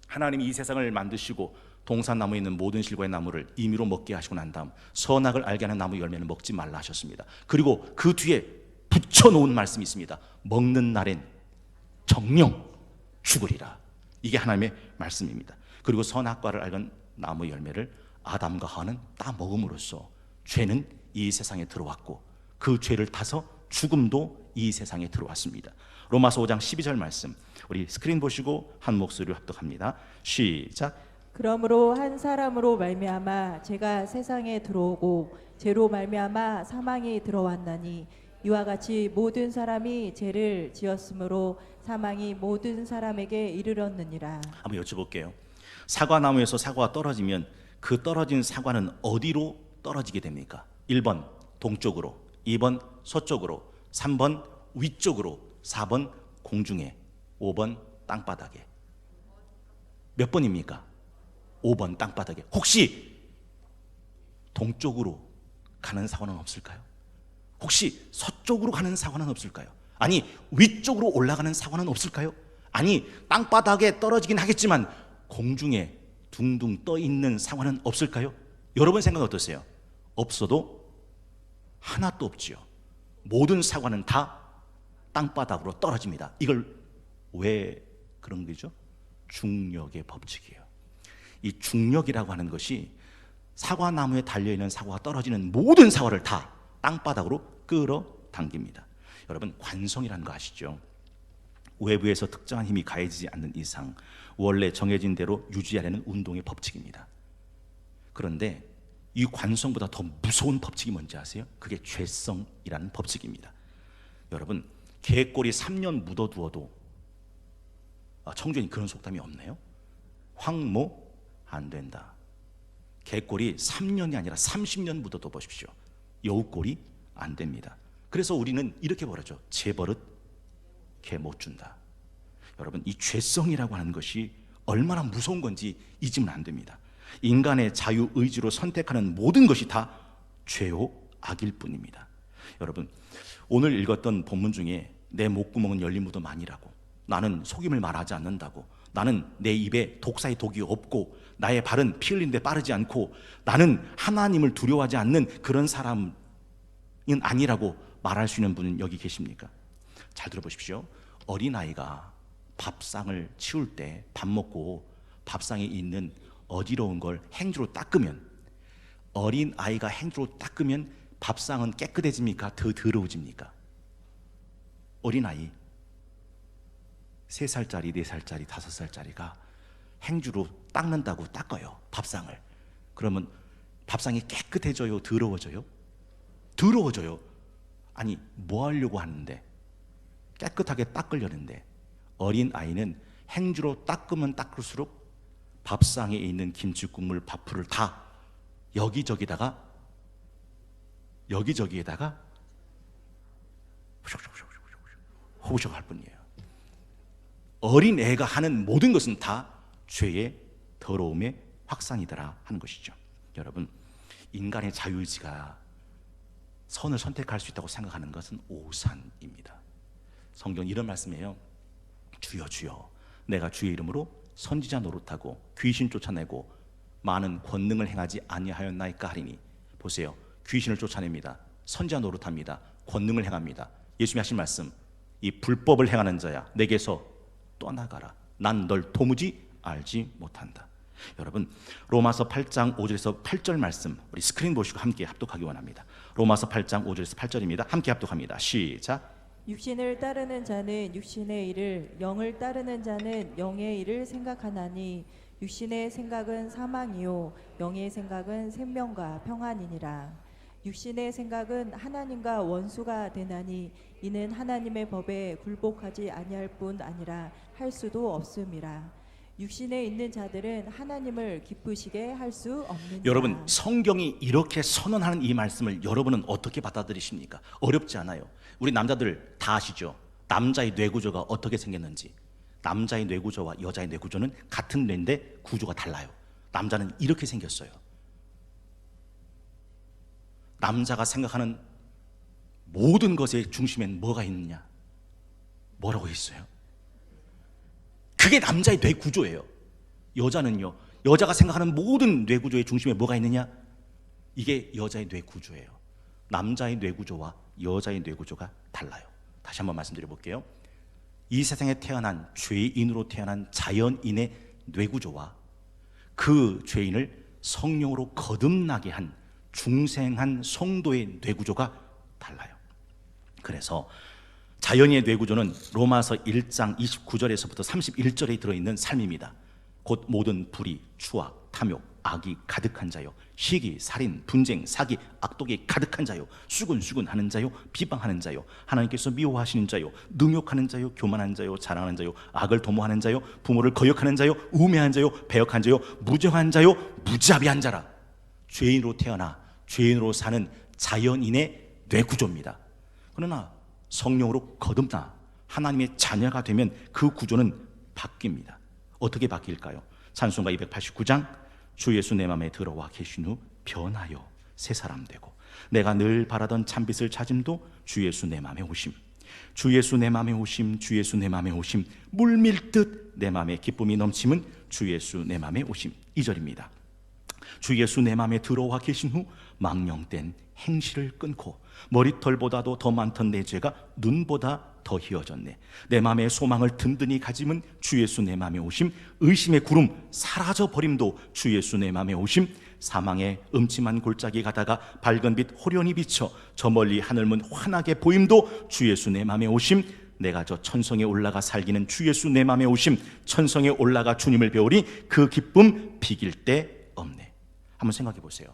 Speaker 4: 하나님이 이 세상을 만드시고 동산나무에 있는 모든 실과의 나무를 임의로 먹게 하시고 난 다음 선악을 알게 하는 나무 열매는 먹지 말라 하셨습니다. 그리고 그 뒤에 붙여놓은 말씀이 있습니다. 먹는 날엔 정령 죽으리라. 이게 하나님의 말씀입니다. 그리고 선악과를 알건 나무 열매를 아담과 하와는 따 먹음으로써 죄는 이 세상에 들어왔고 그 죄를 타서 죽음도 이 세상에 들어왔습니다. 로마서 5장 12절 말씀, 우리 스크린 보시고 한 목소리로 합독합니다. 시작.
Speaker 5: 그러므로 한 사람으로 말미암아 죄가 세상에 들어오고 죄로 말미암아 사망이 들어왔나니 이와 같이 모든 사람이 죄를 지었으므로 사망이 모든 사람에게 이르렀느니라.
Speaker 4: 한번 여쭤볼게요. 사과나무에서 사과가 떨어지면 그 떨어진 사과는 어디로 떨어지게 됩니까? 1번 동쪽으로, 2번 서쪽으로, 3번 위쪽으로, 4번 공중에, 5번 땅바닥에. 몇 번입니까? 5번 땅바닥에. 혹시 동쪽으로 가는 사관은 없을까요? 혹시 서쪽으로 가는 사관은 없을까요? 아니 위쪽으로 올라가는 사관은 없을까요? 아니 땅바닥에 떨어지긴 하겠지만 공중에 둥둥 떠 있는 사관은 없을까요? 여러분 생각 어떠세요? 없어도 하나도 없지요. 모든 사관은 다 땅바닥으로 떨어집니다. 이걸 왜 그런 거죠? 중력의 법칙이에요. 이 중력이라고 하는 것이 사과나무에 달려있는 사과가 떨어지는 모든 사과를 다 땅바닥으로 끌어당깁니다. 여러분 관성이라는 거 아시죠? 외부에서 특정한 힘이 가해지지 않는 이상 원래 정해진 대로 유지하려는 운동의 법칙입니다. 그런데 이 관성보다 더 무서운 법칙이 뭔지 아세요? 그게 죄성이라는 법칙입니다. 여러분 개꼬리 3년 묻어두어도 청주에는 그런 속담이 없네요. 황모 안 된다. 개꼬리 3년이 아니라 30년 묻어둬 보십시오. 여우꼬리 안 됩니다. 그래서 우리는 이렇게 말하죠. 재버릇 개 못 준다. 여러분 이 죄성이라고 하는 것이 얼마나 무서운 건지 잊으면 안 됩니다. 인간의 자유의지로 선택하는 모든 것이 다 죄요 악일 뿐입니다. 여러분 오늘 읽었던 본문 중에 내 목구멍은 열린 무덤 아니라고, 나는 속임을 말하지 않는다고, 나는 내 입에 독사의 독이 없고 나의 발은 피 흘리는 데 빠르지 않고 나는 하나님을 두려워하지 않는 그런 사람은 아니라고 말할 수 있는 분은 여기 계십니까? 잘 들어보십시오. 어린아이가 밥상을 치울 때 밥 먹고 밥상에 있는 어지러운 걸 행주로 닦으면, 어린아이가 행주로 닦으면 밥상은 깨끗해집니까? 더 더러워집니까? 어린아이 3살짜리, 4살짜리, 5살짜리가 행주로 닦는다고 닦아요 밥상을. 그러면 밥상이 깨끗해져요? 더러워져요? 더러워져요. 아니 뭐 하려고 하는데, 깨끗하게 닦으려는데 어린아이는 행주로 닦으면 닦을수록 밥상에 있는 김치국물, 밥풀을 다 여기저기에다가 호부적할 뿐이에요. 어린애가 하는 모든 것은 다 죄의 더러움의 확산이더라 하는 것이죠. 여러분 인간의 자유의지가 선을 선택할 수 있다고 생각하는 것은 오산입니다. 성경 이런 말씀이에요. 주여 주여 내가 주의 이름으로 선지자 노릇하고 귀신 쫓아내고 많은 권능을 행하지 아니하였나이까 하리니. 보세요. 귀신을 쫓아냅니다. 선지자 노릇합니다. 권능을 행합니다. 예수님이 하신 말씀, 이 불법을 행하는 자야 내게서 떠나가라. 난 널 도무지 알지 못한다. 여러분 로마서 8장 5절에서 8절 말씀 우리 스크린 보시고 함께 합독하기 원합니다. 로마서 8장 5절에서 8절입니다. 함께 합독합니다. 시작.
Speaker 5: 육신을 따르는 자는 육신의 일을, 영을 따르는 자는 영의 일을 생각하나니 육신의 생각은 사망이요 영의 생각은 생명과 평안이니라. 육신의 생각은 하나님과 원수가 되나니 이는 하나님의 법에 굴복하지 아니할 뿐 아니라 할 수도 없음이라. 육신에 있는 자들은 하나님을 기쁘시게 할 수 없느니라.
Speaker 4: 여러분 성경이 이렇게 선언하는 이 말씀을 여러분은 어떻게 받아들이십니까? 어렵지 않아요. 우리 남자들 다 아시죠? 남자의 뇌구조가 어떻게 생겼는지. 남자의 뇌구조와 여자의 뇌구조는 같은 뇌인데 구조가 달라요. 남자는 이렇게 생겼어요. 남자가 생각하는 모든 것의 중심엔 뭐가 있느냐? 뭐라고 있어요? 그게 남자의 뇌구조예요. 여자는요, 여자가 생각하는 모든 뇌구조의 중심에 뭐가 있느냐? 이게 여자의 뇌구조예요. 남자의 뇌구조와 여자의 뇌구조가 달라요. 다시 한번 말씀드려 볼게요. 이 세상에 태어난 죄인으로 태어난 자연인의 뇌구조와 그 죄인을 성령으로 거듭나게 한 중생한 성도의 뇌구조가 달라요. 그래서 자연인의 뇌구조는 로마서 1장 29절에서부터 31절에 들어있는 삶입니다. 곧 모든 불의, 추악, 탐욕, 악이 가득한 자요, 시기, 살인, 분쟁, 사기, 악독이 가득한 자요, 수군수군하는 자요, 비방하는 자요, 하나님께서 미워하시는 자요, 능욕하는 자요, 교만한 자요, 자랑하는 자요, 악을 도모하는 자요, 부모를 거역하는 자요, 우매한 자요, 배역한 자요, 무정한 자요, 무자비한 자라. 죄인으로 태어나 죄인으로 사는 자연인의 뇌구조입니다. 그러나 성령으로 거듭나 하나님의 자녀가 되면 그 구조는 바뀝니다. 어떻게 바뀔까요? 찬송가 289장 주 예수 내 맘에 들어와 계신 후 변하여 새 사람 되고 내가 늘 바라던 참빛을 찾음도 주 예수 내 맘에 오심 주 예수 내 맘에 오심 주 예수 내 맘에 오심 물밀듯 내 맘에 기쁨이 넘침은 주 예수 내 맘에 오심 2절입니다. 주 예수 내 맘에 들어와 계신 후 망령된 행실을 끊고 머리털보다도 더 많던 내 죄가 눈보다 더 희어졌네. 내 맘에 소망을 든든히 가짐은 주 예수 내 맘에 오심 의심의 구름 사라져 버림도 주 예수 내 맘에 오심 사망의 음침한 골짜기 가다가 밝은 빛 호련히 비쳐 저 멀리 하늘문 환하게 보임도 주 예수 내 맘에 오심 내가 저 천성에 올라가 살기는 주 예수 내 맘에 오심 천성에 올라가 주님을 배우리 그 기쁨 비길 데 없네. 한번 생각해 보세요.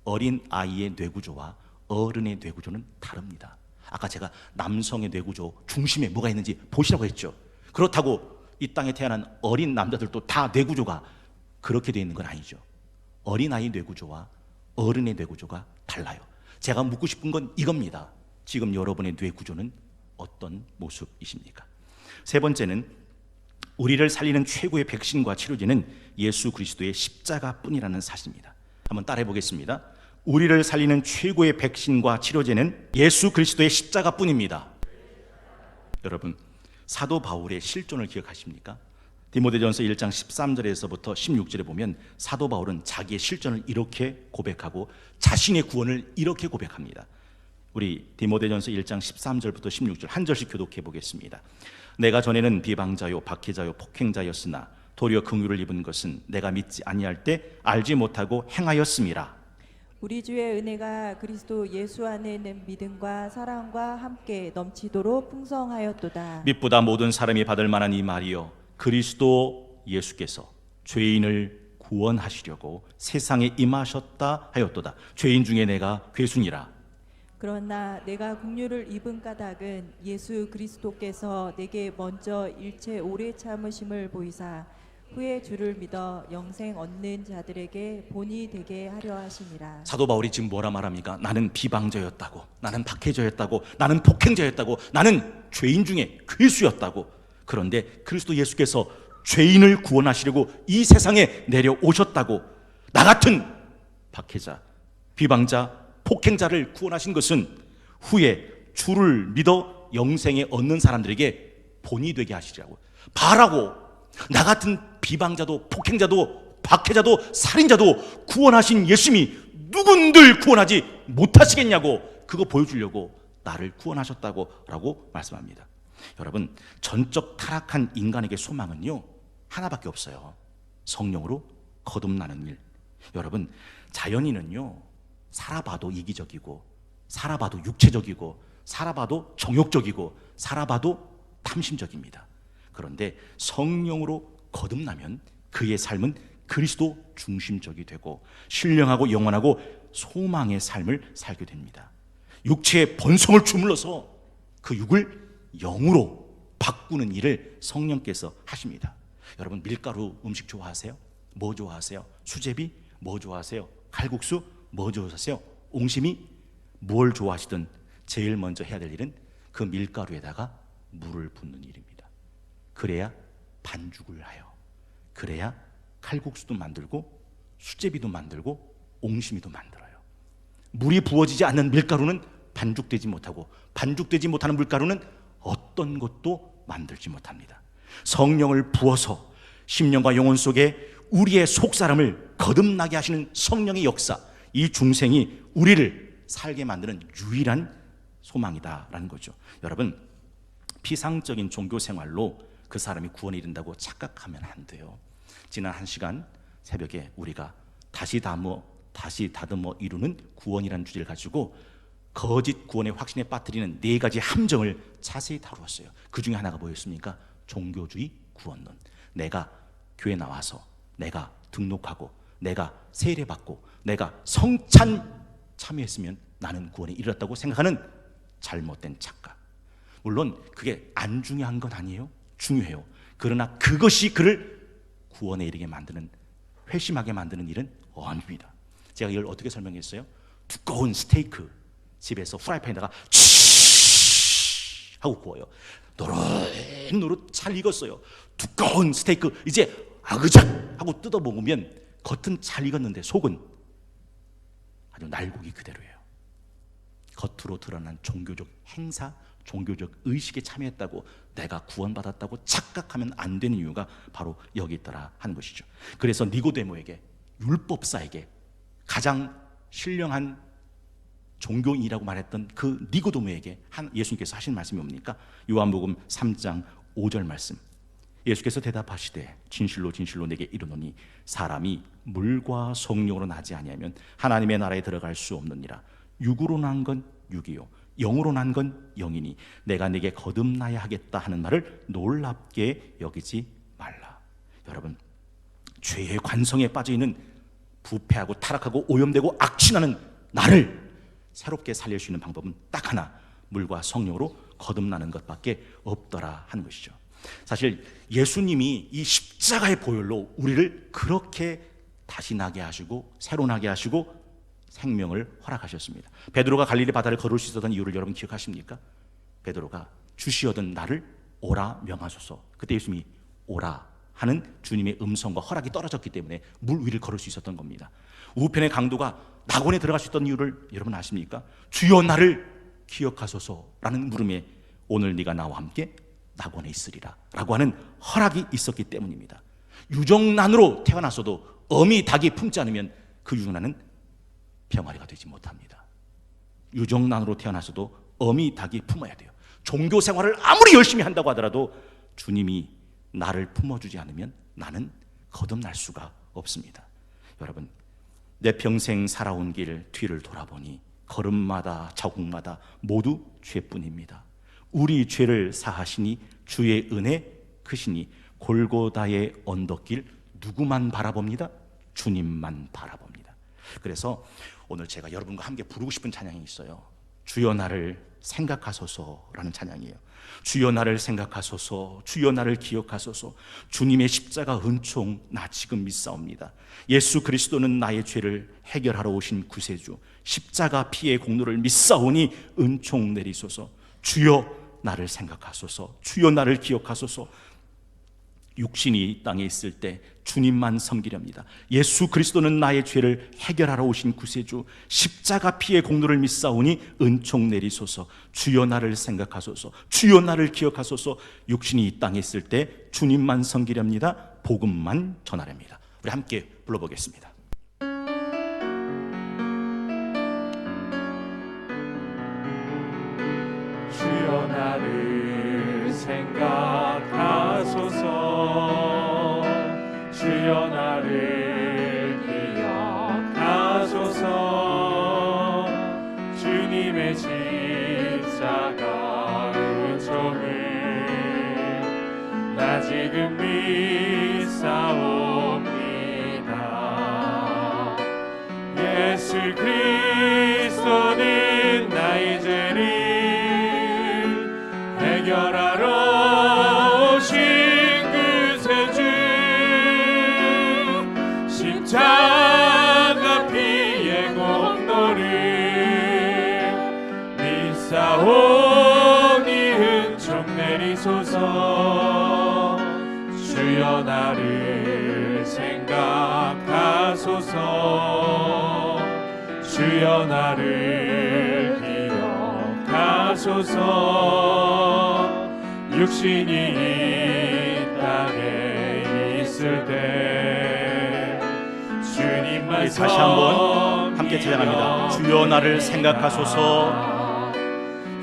Speaker 4: 어린 아이의 뇌구조와 어른의 뇌구조는 다릅니다. 아까 제가 남성의 뇌구조 중심에 뭐가 있는지 보시라고 했죠. 그렇다고 이 땅에 태어난 어린 남자들도 다 뇌구조가 그렇게 되어 있는 건 아니죠. 어린아이 뇌구조와 어른의 뇌구조가 달라요. 제가 묻고 싶은 건 이겁니다. 지금 여러분의 뇌구조는 어떤 모습이십니까? 세 번째는 우리를 살리는 최고의 백신과 치료제는 예수 그리스도의 십자가뿐이라는 사실입니다. 한번 따라해 보겠습니다. 우리를 살리는 최고의 백신과 치료제는 예수 그리스도의 십자가뿐입니다. 여러분, 사도 바울의 실존을 기억하십니까? 디모데전서 1장 13절에서부터 16절에 보면 사도 바울은 자기의 실존을 이렇게 고백하고 자신의 구원을 이렇게 고백합니다. 우리 디모데전서 1장 13절부터 16절 한 절씩 교독해 보겠습니다. 내가 전에는 비방자요 박해자요 폭행자였으나 도리어 긍휼을 입은 것은 내가 믿지 아니할 때 알지 못하고 행하였음이라.
Speaker 5: 우리 주의 은혜가 그리스도 예수 안에 있는 믿음과 사랑과 함께 넘치도록 풍성하였도다.
Speaker 4: 믿보다 모든 사람이 받을 만한 이 말이요 그리스도 예수께서 죄인을 구원하시려고 세상에 임하셨다 하였도다. 죄인 중에 내가 괴순이라.
Speaker 5: 그러나 내가 긍휼을 입은 까닭은 예수 그리스도께서 내게 먼저 일체 오래 참으심을 보이사 후에 주를 믿어 영생 얻는 자들에게 본이 되게 하려 하심이라.
Speaker 4: 사도 바울이 지금 뭐라 말합니까? 나는 비방자였다고, 나는 박해자였다고, 나는 폭행자였다고, 나는 죄인 중에 괴수였다고. 그런데 그리스도 예수께서 죄인을 구원하시려고 이 세상에 내려오셨다고. 나 같은 박해자, 비방자, 폭행자를 구원하신 것은 후에 주를 믿어 영생에 얻는 사람들에게 본이 되게 하시라고. 바라고. 나 같은 비방자도 폭행자도 박해자도 살인자도 구원하신 예수님이 누군들 구원하지 못하시겠냐고 그거 보여주려고 나를 구원하셨다고 라고 말씀합니다. 여러분, 전적 타락한 인간에게 소망은요 하나밖에 없어요. 성령으로 거듭나는 일. 여러분, 자연인은요 살아봐도 이기적이고 살아봐도 육체적이고 살아봐도 정욕적이고 살아봐도 탐심적입니다. 그런데 성령으로 거듭나면 그의 삶은 그리스도 중심적이 되고 신령하고 영원하고 소망의 삶을 살게 됩니다. 육체의 번성을 주물러서 그 육을 영으로 바꾸는 일을 성령께서 하십니다. 여러분, 밀가루 음식 좋아하세요? 뭐 좋아하세요? 수제비? 뭐 좋아하세요? 칼국수? 뭐 좋아하세요? 옹심이? 뭘 좋아하시든 제일 먼저 해야 될 일은 그 밀가루에다가 물을 붓는 일입니다. 그래야 반죽을 하여, 그래야 칼국수도 만들고 수제비도 만들고 옹심이도 만들어요. 물이 부어지지 않는 밀가루는 반죽되지 못하고 반죽되지 못하는 밀가루는 어떤 것도 만들지 못합니다. 성령을 부어서 심령과 영혼 속에 우리의 속사람을 거듭나게 하시는 성령의 역사, 이 중생이 우리를 살게 만드는 유일한 소망이다라는 거죠. 여러분, 피상적인 종교 생활로 그 사람이 구원에 이른다고 착각하면 안 돼요. 지난 한 시간 새벽에 우리가 다시 다듬어 이루는 구원이라는 주제를 가지고 거짓 구원의 확신에 빠뜨리는 4가지 함정을 자세히 다루었어요. 그 중에 하나가 뭐였습니까? 종교주의 구원론. 내가 교회 나와서 내가 등록하고 내가 세례받고 내가 성찬 참여했으면 나는 구원에 이르렀다고 생각하는 잘못된 착각. 물론 그게 안 중요한 건 아니에요. 중요해요. 그러나 그것이 그를 구원에 이르게 만드는, 회심하게 만드는 일은 아닙니다. 제가 이걸 어떻게 설명했어요? 두꺼운 스테이크, 집에서 프라이팬에다가 치 하고 구워요. 노릇노릇 잘 익었어요. 두꺼운 스테이크 이제 아그작 하고 뜯어 먹으면 겉은 잘 익었는데 속은 아주 날고기 그대로예요. 겉으로 드러난 종교적 행사, 종교적 의식에 참여했다고 내가 구원받았다고 착각하면 안 되는 이유가 바로 여기 있더라 하는 것이죠. 그래서 니고데모에게, 율법사에게 가장 신령한 종교인이라고 말했던 그 니고데모에게 예수님께서 하신 말씀이 뭡니까? 요한복음 3장 5절 말씀. 예수께서 대답하시되 진실로 진실로 내게 이르노니 사람이 물과 성령으로 나지 아니하면 하나님의 나라에 들어갈 수 없느니라. 육으로 난 건 육이요 영으로 난 건 영이니 내가 네게 거듭나야 하겠다 하는 말을 놀랍게 여기지 말라. 여러분, 죄의 관성에 빠져있는 부패하고 타락하고 오염되고 악취나는 나를 새롭게 살릴 수 있는 방법은 딱 하나, 물과 성령으로 거듭나는 것밖에 없더라 하는 것이죠. 사실 예수님이 이 십자가의 보혈로 우리를 그렇게 다시 나게 하시고 새로 나게 하시고 생명을 허락하셨습니다. 베드로가 갈릴리 바다를 걸을 수 있었던 이유를 여러분 기억하십니까? 베드로가 주시어든 나를 오라 명하소서. 그때 예수님이 오라 하는 주님의 음성과 허락이 떨어졌기 때문에 물 위를 걸을 수 있었던 겁니다. 우편의 강도가 낙원에 들어갈 수 있던 이유를 여러분 아십니까? 주여 나를 기억하소서라는 물음에 오늘 네가 나와 함께 낙원에 있으리라 라고 하는 허락이 있었기 때문입니다. 유정난으로 태어났어도 어미 닭이 품지 않으면 그 유정난은 병아리가 되지 못합니다. 유정난으로 태어났어도 어미 닭이 품어야 돼요. 종교 생활을 아무리 열심히 한다고 하더라도 주님이 나를 품어주지 않으면 나는 거듭날 수가 없습니다. 여러분, 내 평생 살아온 길 뒤를 돌아보니 걸음마다 자국마다 모두 죄뿐입니다. 우리 죄를 사하시니 주의 은혜 크시니 골고다의 언덕길 누구만 바라봅니다? 주님만 바라봅니다. 그래서 오늘 제가 여러분과 함께 부르고 싶은 찬양이 있어요. 주여 나를 생각하소서라는 찬양이에요. 주여 나를 생각하소서, 주여 나를 기억하소서. 주님의 십자가 은총 나 지금 믿사옵니다. 예수 그리스도는 나의 죄를 해결하러 오신 구세주, 십자가 피의 공로를 믿사오니 은총 내리소서. 주여 나를 생각하소서, 주여 나를 기억하소서. 육신이 이 땅에 있을 때 주님만 섬기렵니다. 예수 그리스도는 나의 죄를 해결하러 오신 구세주, 십자가 피의 공로를 믿사오니 은총 내리소서. 주여 나를 생각하소서, 주여 나를 기억하소서. 육신이 이 땅에 있을 때 주님만 섬기렵니다. 복음만 전하렵니다. 우리 함께 불러보겠습니다.
Speaker 2: 주여 나를 생각하소서, 주여 나를 기억하소서. 주님의 십자가 은총을 나 지금 믿사옵니다. 예수 그리스도는 나의 죄를 해결하러 오신 구세주, 십자가 피의 공로를 믿사오니 은총 내리소서. 주여 나를 생각하소서, 주여 나를 기억하소서. 육신이 이 땅에 있을 때 주님만
Speaker 4: 다시 한번 함께 찬양합니다. 주여 나를 생각하소서,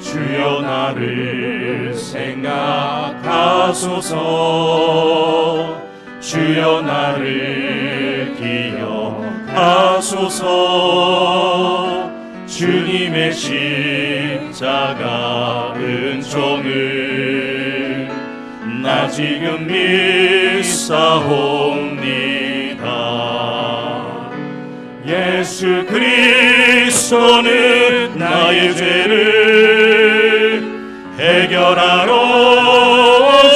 Speaker 2: 주여 나를 생각하소서, 주여 나를 기억하소서. 주님의 십자가 은총을 나 지금 믿사옵니다. 예수 그리스도는 나의 죄를 해결하러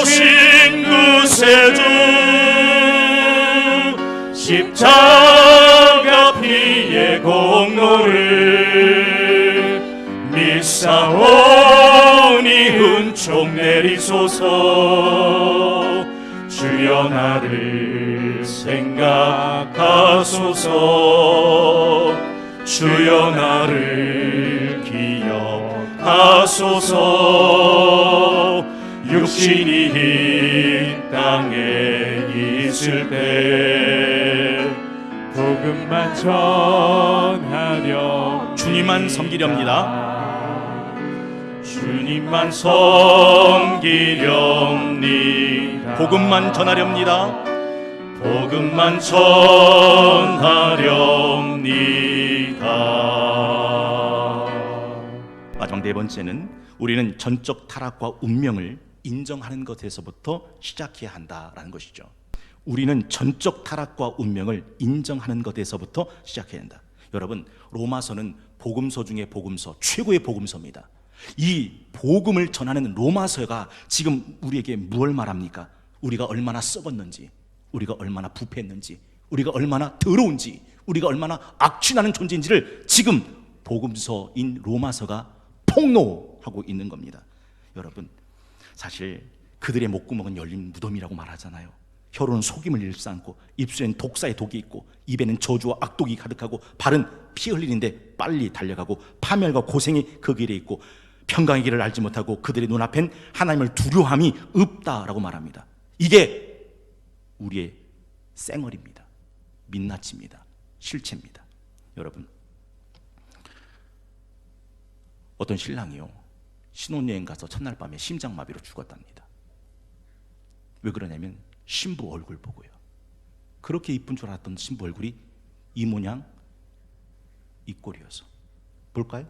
Speaker 2: 오신 구세주, 십자가 피의 공로를
Speaker 4: 주소서. 주여 나를 생각하소서. 주여 나를 기억하소서. 육신이 이 땅에 있을 때
Speaker 2: 복음만 전하려
Speaker 4: 주님만 섬기렵니다. 주님만 섬기렵니다. 복음만 전하렵니다. 복음만 전하렵니다. 마지막 네 번째는 우리는 전적 타락과 운명을 인정하는 것에서부터 시작해야 한다라는 것이죠. 우리는 전적 타락과 운명을 인정하는 것에서부터 시작해야 한다. 여러분, 로마서는 복음서 중에 복음서, 최고의 복음서입니다. 이 복음을 전하는 로마서가 지금 우리에게 무엇을 말합니까? 우리가 얼마나 썩었는지, 우리가 얼마나 부패했는지, 우리가 얼마나 더러운지, 우리가 얼마나 악취나는 존재인지를 지금 복음서인 로마서가 폭로하고 있는 겁니다. 여러분, 사실 그들의 목구멍은 열린 무덤이라고 말하잖아요. 혀로는 속임을 일삼고 입술엔 독사의 독이 있고 입에는 저주와 악독이 가득하고 발은 피 흘리는데 빨리 달려가고 파멸과 고생이 그 길에 있고 평강의 길을 알지 못하고 그들의 눈앞엔 하나님을 두려움이 없다라고 말합니다. 이게 우리의 쌩얼입니다. 민낯입니다. 실체입니다. 여러분, 어떤 신랑이요, 신혼여행 가서 첫날 밤에 심장마비로 죽었답니다. 왜 그러냐면 신부 얼굴 보고요. 그렇게 이쁜 줄 알았던 신부 얼굴이 이 모양 이 꼴이어서. 볼까요?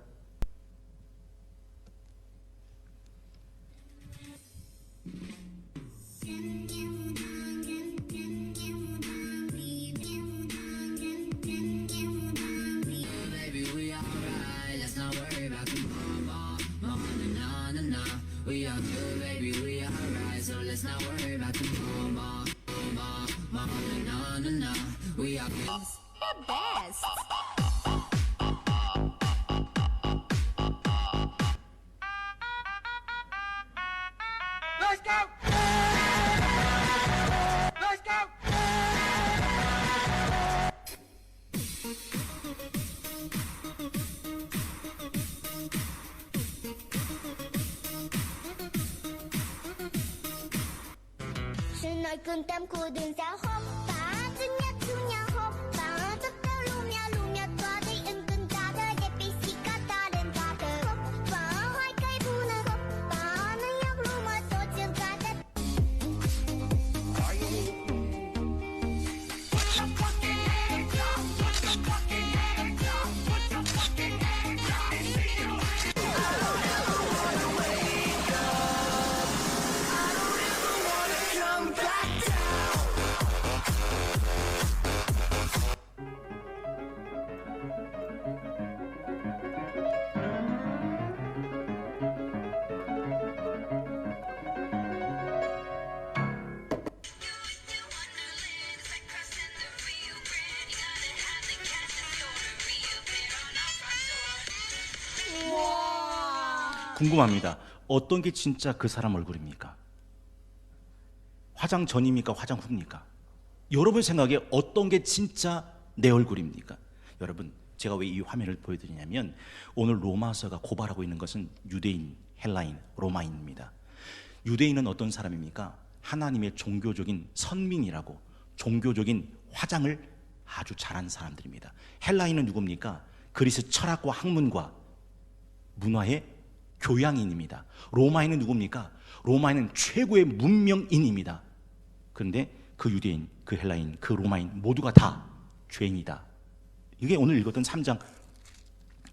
Speaker 6: Nói cơn tâm của đường ra hop phá Thứ nhất thu nhà hop phá Tất cả lưu nhà toa Thấy ưng cưng ta thơ Đẹp bị xì ca ta lên ta thơ Hop phá Hai cây bu nơ hop phá Nó nhóc lưu mà tổ trường ca đất
Speaker 4: 궁금합니다. 어떤 게 진짜 그 사람 얼굴입니까? 화장 전입니까? 화장 후입니까? 여러분 생각에 어떤 게 진짜 내 얼굴입니까? 여러분, 제가 왜 이 화면을 보여드리냐면 오늘 로마서가 고발하고 있는 것은 유대인, 헬라인, 로마인입니다. 유대인은 어떤 사람입니까? 하나님의 종교적인 선민이라고 종교적인 화장을 아주 잘한 사람들입니다. 헬라인은 누굽니까? 그리스 철학과 학문과 문화의 교양인입니다. 로마인은 누굽니까? 로마인은 최고의 문명인입니다. 그런데 그 유대인, 그 헬라인, 그 로마인 모두가 다 죄인이다. 이게 오늘 읽었던 3장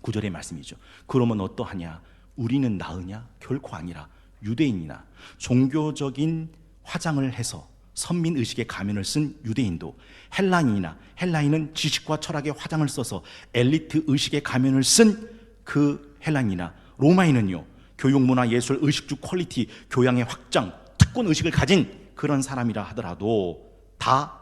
Speaker 4: 9절의 말씀이죠. 그러면 어떠하냐? 우리는 나으냐? 결코 아니라 유대인이나 종교적인 화장을 해서 선민의식의 가면을 쓴 유대인도 헬라인이나 헬라인은 지식과 철학의 화장을 써서 엘리트 의식의 가면을 쓴 그 헬라인이나 로마인은요, 교육문화, 예술, 의식주 퀄리티, 교양의 확장, 특권 의식을 가진 그런 사람이라 하더라도 다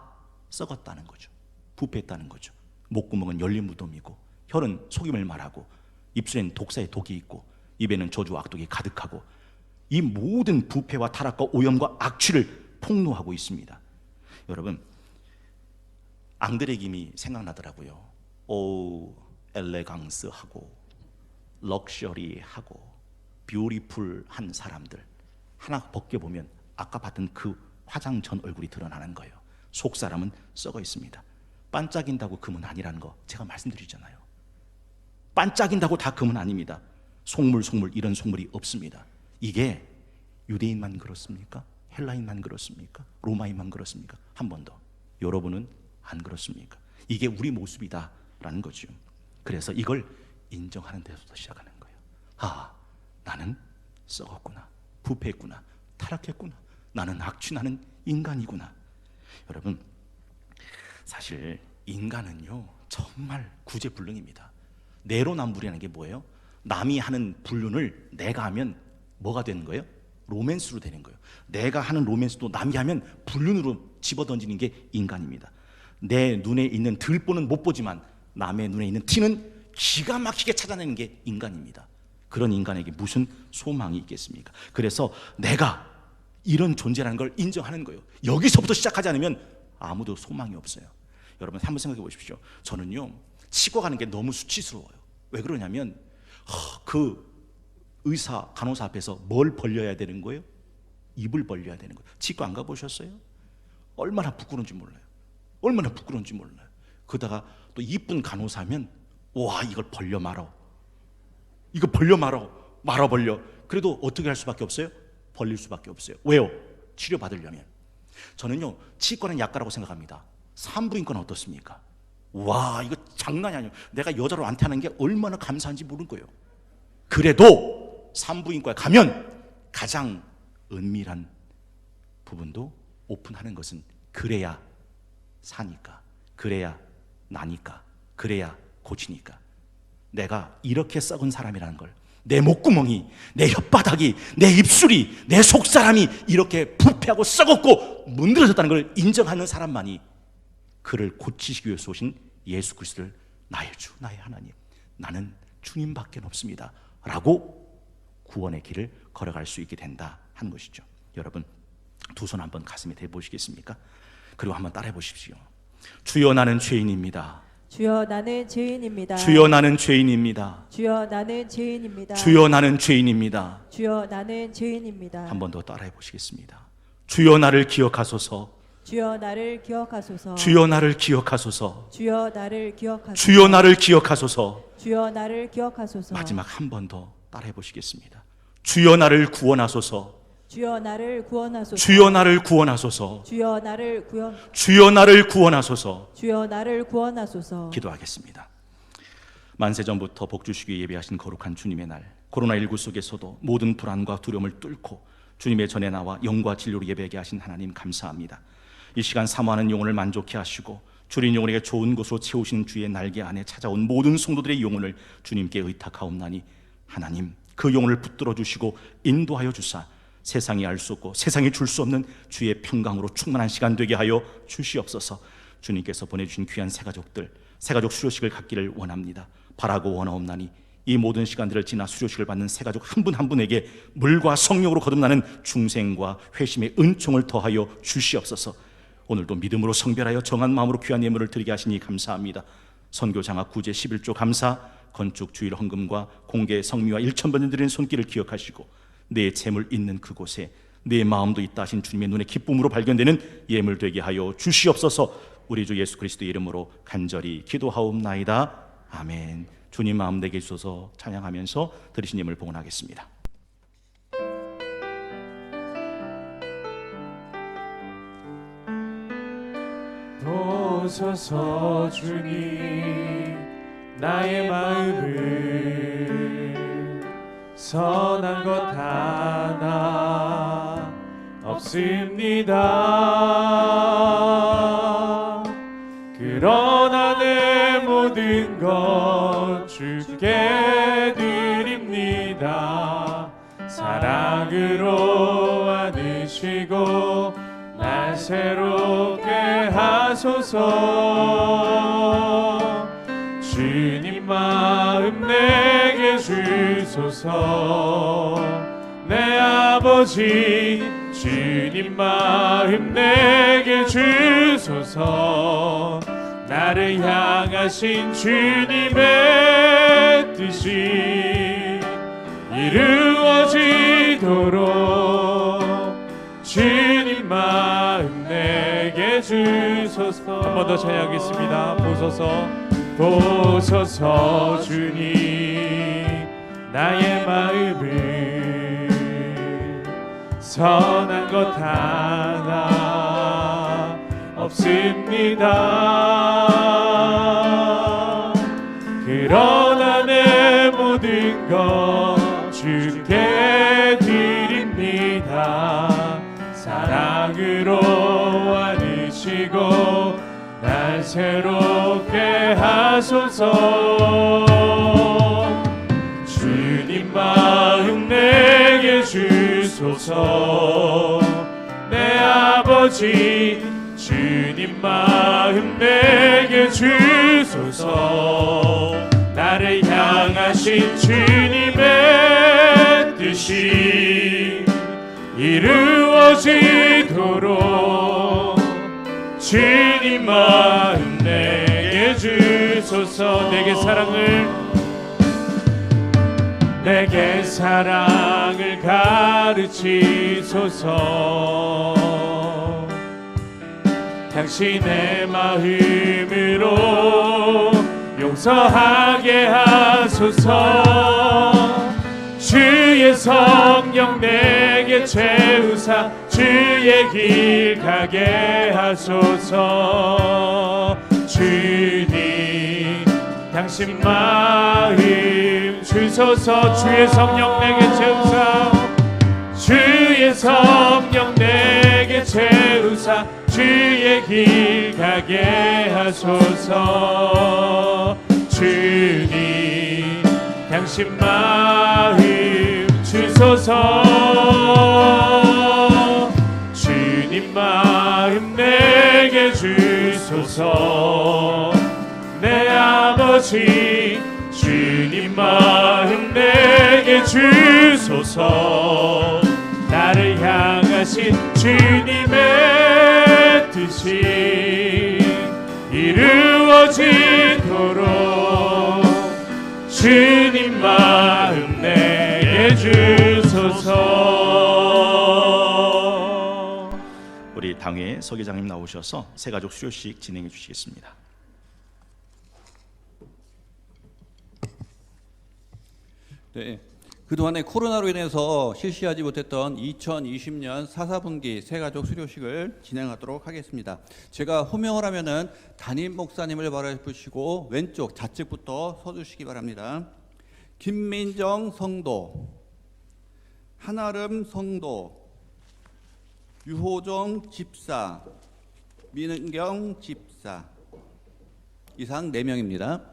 Speaker 4: 썩었다는 거죠. 부패했다는 거죠. 목구멍은 열린 무덤이고 혀는 속임을 말하고 입술엔 독사의 독이 있고 입에는 저주와 악독이 가득하고 이 모든 부패와 타락과 오염과 악취를 폭로하고 있습니다. 여러분, 앙드레 김이 생각나더라고요. 오, 엘레강스하고 럭셔리하고 뷰티풀한 사람들 하나 벗겨보면 아까 봤던 그 화장 전 얼굴이 드러나는 거예요. 속 사람은 썩어 있습니다. 반짝인다고 금은 아니라는 거 제가 말씀드리잖아요. 반짝인다고 다 금은 아닙니다. 속물 이런 속물이 없습니다. 이게 유대인만 그렇습니까? 헬라인만 그렇습니까? 로마인만 그렇습니까? 한 번 더, 여러분은 안 그렇습니까? 이게 우리 모습이다라는 거죠. 그래서 이걸 인정하는 데서부터 시작하는 거예요. 아, 나는 썩었구나, 부패했구나, 타락했구나, 나는 악취나는 인간이구나. 여러분, 사실 인간은요 정말 구제불능입니다. 내로남불이라는 게 뭐예요? 남이 하는 불륜을 내가 하면 뭐가 되는 거예요? 로맨스로 되는 거예요. 내가 하는 로맨스도 남이 하면 불륜으로 집어던지는 게 인간입니다. 내 눈에 있는 들보는 못 보지만 남의 눈에 있는 티는 기가 막히게 찾아내는 게 인간입니다. 그런 인간에게 무슨 소망이 있겠습니까? 그래서 내가 이런 존재라는 걸 인정하는 거예요. 여기서부터 시작하지 않으면 아무도 소망이 없어요. 여러분 한번 생각해 보십시오. 저는요 치과 가는 게 너무 수치스러워요. 왜 그러냐면 그 의사, 간호사 앞에서 뭘 벌려야 되는 거예요? 입을 벌려야 되는 거예요. 치과 안 가보셨어요? 얼마나 부끄러운지 몰라요. 얼마나 부끄러운지 몰라요. 그러다가 또 이쁜 간호사면 와, 이걸 벌려 말어, 이거 벌려 말어, 말아 벌려. 그래도 어떻게 할 수밖에 없어요? 벌릴 수밖에 없어요. 왜요? 치료받으려면. 저는요 치과는 약가라고 생각합니다. 산부인과는 어떻습니까? 와, 이거 장난이 아니에요. 내가 여자로 안태하는 게 얼마나 감사한지 모르는 거예요. 그래도 산부인과에 가면 가장 은밀한 부분도 오픈하는 것은 그래야 사니까, 그래야 나니까, 그래야 고치니까. 내가 이렇게 썩은 사람이라는 걸, 내 목구멍이, 내 혓바닥이, 내 입술이, 내 속사람이 이렇게 부패하고 썩었고 문드러졌다는 걸 인정하는 사람만이 그를 고치시기 위해서 오신 예수 그리스도를 나의 주, 나의 하나님, 나는 주님밖에 없습니다 라고 구원의 길을 걸어갈 수 있게 된다 하는 것이죠. 여러분 두 손 한번 가슴에 대보시겠습니까? 그리고 한번 따라해 보십시오. 주여 나는 죄인입니다.
Speaker 5: 주여 나는 죄인입니다.
Speaker 4: 주여 나는 죄인입니다.
Speaker 5: 주여 나는 죄인입니다.
Speaker 4: 주여 나는 죄인입니다.
Speaker 5: 주여 나는 죄인입니다.
Speaker 4: 한 번 더 따라해 보시겠습니다. 주여 나를 기억하소서.
Speaker 5: 주여 나를 기억하소서.
Speaker 4: 주여 나를 기억하소서.
Speaker 5: 주여 나를 기억하소서.
Speaker 4: 주여 나를 기억하소서.
Speaker 5: 주여 나를 기억하소서.
Speaker 4: 마지막 한 번 더 따라해 보시겠습니다. 주여 나를 구원하소서.
Speaker 5: 주여 나를 구원하소서.
Speaker 4: 주여 나를 구원하소서.
Speaker 5: 주여 나를 구원.
Speaker 4: 주여 나를 구원하소서.
Speaker 5: 주여 나를 구원하소서.
Speaker 4: 기도하겠습니다. 만세 전부터 복 주시기 위해 예배하신 거룩한 주님의 날, 코로나19 속에서도 모든 불안과 두려움을 뚫고 주님의 전에 나와 영과 진리로 예배하게 하신 하나님 감사합니다. 이 시간 사모하는 영혼을 만족케 하시고 주린 영혼에게 좋은 곳으로 채우시는 주의 날개 안에 찾아온 모든 성도들의 영혼을 주님께 의탁하옵나니 하나님 그 영혼을 붙들어 주시고 인도하여 주사 세상이 알 수 없고 세상이 줄 수 없는 주의 평강으로 충만한 시간 되게 하여 주시옵소서. 주님께서 보내주신 귀한 새가족들, 새가족 수료식을 갖기를 원합니다. 바라고 원하옵나니 이 모든 시간들을 지나 수료식을 받는 새가족 한 분 한 분에게 물과 성령으로 거듭나는 중생과 회심의 은총을 더하여 주시옵소서. 오늘도 믿음으로 성별하여 정한 마음으로 귀한 예물을 드리게 하시니 감사합니다. 선교 장학 구제 11조 감사, 건축 주일 헌금과 공개 성미와 일천번을 드리는 손길을 기억하시고 내 재물 있는 그곳에 내 마음도 있다 하신 주님의 눈에 기쁨으로 발견되는 예물 되게 하여 주시옵소서. 우리 주 예수 그리스도의 이름으로 간절히 기도하옵나이다. 아멘. 주님 마음 내게 주소서. 찬양하면서 드리신 예물 봉헌하겠습니다.
Speaker 2: 보소서 주님, 나의 마음을 선한 것 하나 없습니다. 그러나 내 모든 것 주께 드립니다. 사랑으로 안으시고 날 새롭게 하소서. 주님 마음 내게 주소서. 내 아버지 주님 마음 내게 주소서. 나를 향하신 주님의 뜻이 이루어지도록 주님 마음 내게 주소서. 한 번 더 찬양하겠습니다. 보소서 보소서 주님 나의 마음을 선한 것 하나 없습니다. 그러나 내 모든 것 주께 드립니다. 사랑으로 안으시고 날 새롭게 하소서. 주님 마음 내게 주소서. 내 아버지 주님 마음 내게 주소서. 나를 향하신 주님의 뜻이 이루어지도록 주님 마음 내게 주소서. 내게 사랑을 가르치소서. 당신의 마음으로 용서하게 하소서. 주의 성령 내게 채우사 주의 길 가게 하소서. 주님 당신 마음 주소서. 주의 성령 내게 채우사 주의 성령 내게 채우사 주의 길 가게 하소서. 주님 당신 마음 주소서. 주님 마음 내게 주소서. 내 아버지 주님 마음 내게 주소서. 나를 향하신 주님의 뜻이 이루어지도록 주님 마음 내게 주소서.
Speaker 4: 우리 당회 서계장님 나오셔서 새가족 수료식 진행해 주시겠습니다.
Speaker 7: 네, 그동안에 코로나로 인해서 실시하지 못했던 2020년 4사분기 새가족 수료식을 진행하도록 하겠습니다. 제가 호명을 하면은 담임 목사님을 바라보시고 왼쪽 좌측부터 서주시기 바랍니다. 김민정 성도, 한아름 성도, 유호정 집사, 민은경 집사, 이상 4명입니다.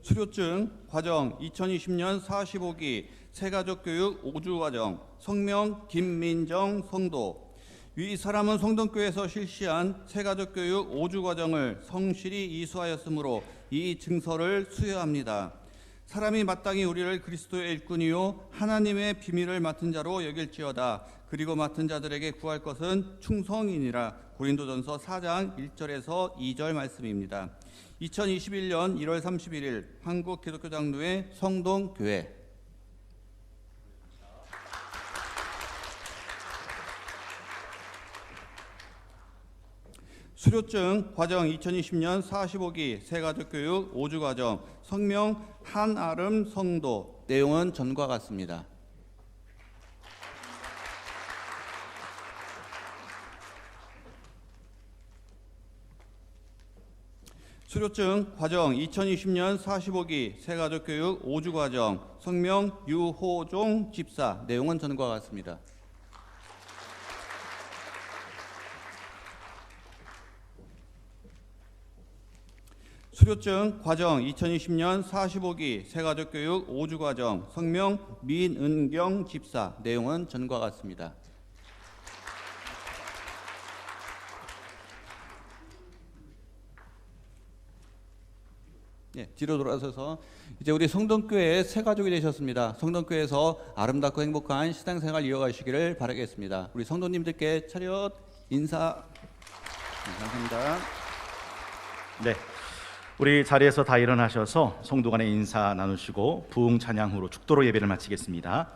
Speaker 7: 수료증 과정 2020년 45기 새가족 교육 5주 과정 성명 김민정 성도. 위 사람은 성동교회에서 실시한 새가족 교육 5주 과정을 성실히 이수하였으므로 이 증서를 수여합니다. 사람이 마땅히 우리를 그리스도의 일꾼이요 하나님의 비밀을 맡은 자로 여길지어다. 그리고 맡은 자들에게 구할 것은 충성이니라. 고린도전서 4장 1절에서 2절 말씀입니다. 2021년 1월 31일 한국기독교장로회 성동교회. 수료증 과정 2020년 45기 새가족교육 5주 과정 성명 한아름 성도. 내용은 전과 같습니다. 수료증 과정 2020년 45기 새가족교육 5주 과정 성명 유호종 집사. 내용은 전과 같습니다. 수료증 과정 2020년 45기 새가족교육 5주 과정 성명 민은경 집사. 내용은 전과 같습니다. 뒤로 돌아서서 이제 우리 성동교회의 새 가족이 되셨습니다. 성동교회에서 아름답고 행복한 신앙생활 이어가시기를 바라겠습니다. 우리 성도님들께 차렷 인사. 감사합니다.
Speaker 4: 네, 우리 자리에서 다 일어나셔서 성도 간에 인사 나누시고 부흥 찬양으로 축도로 예배를 마치겠습니다.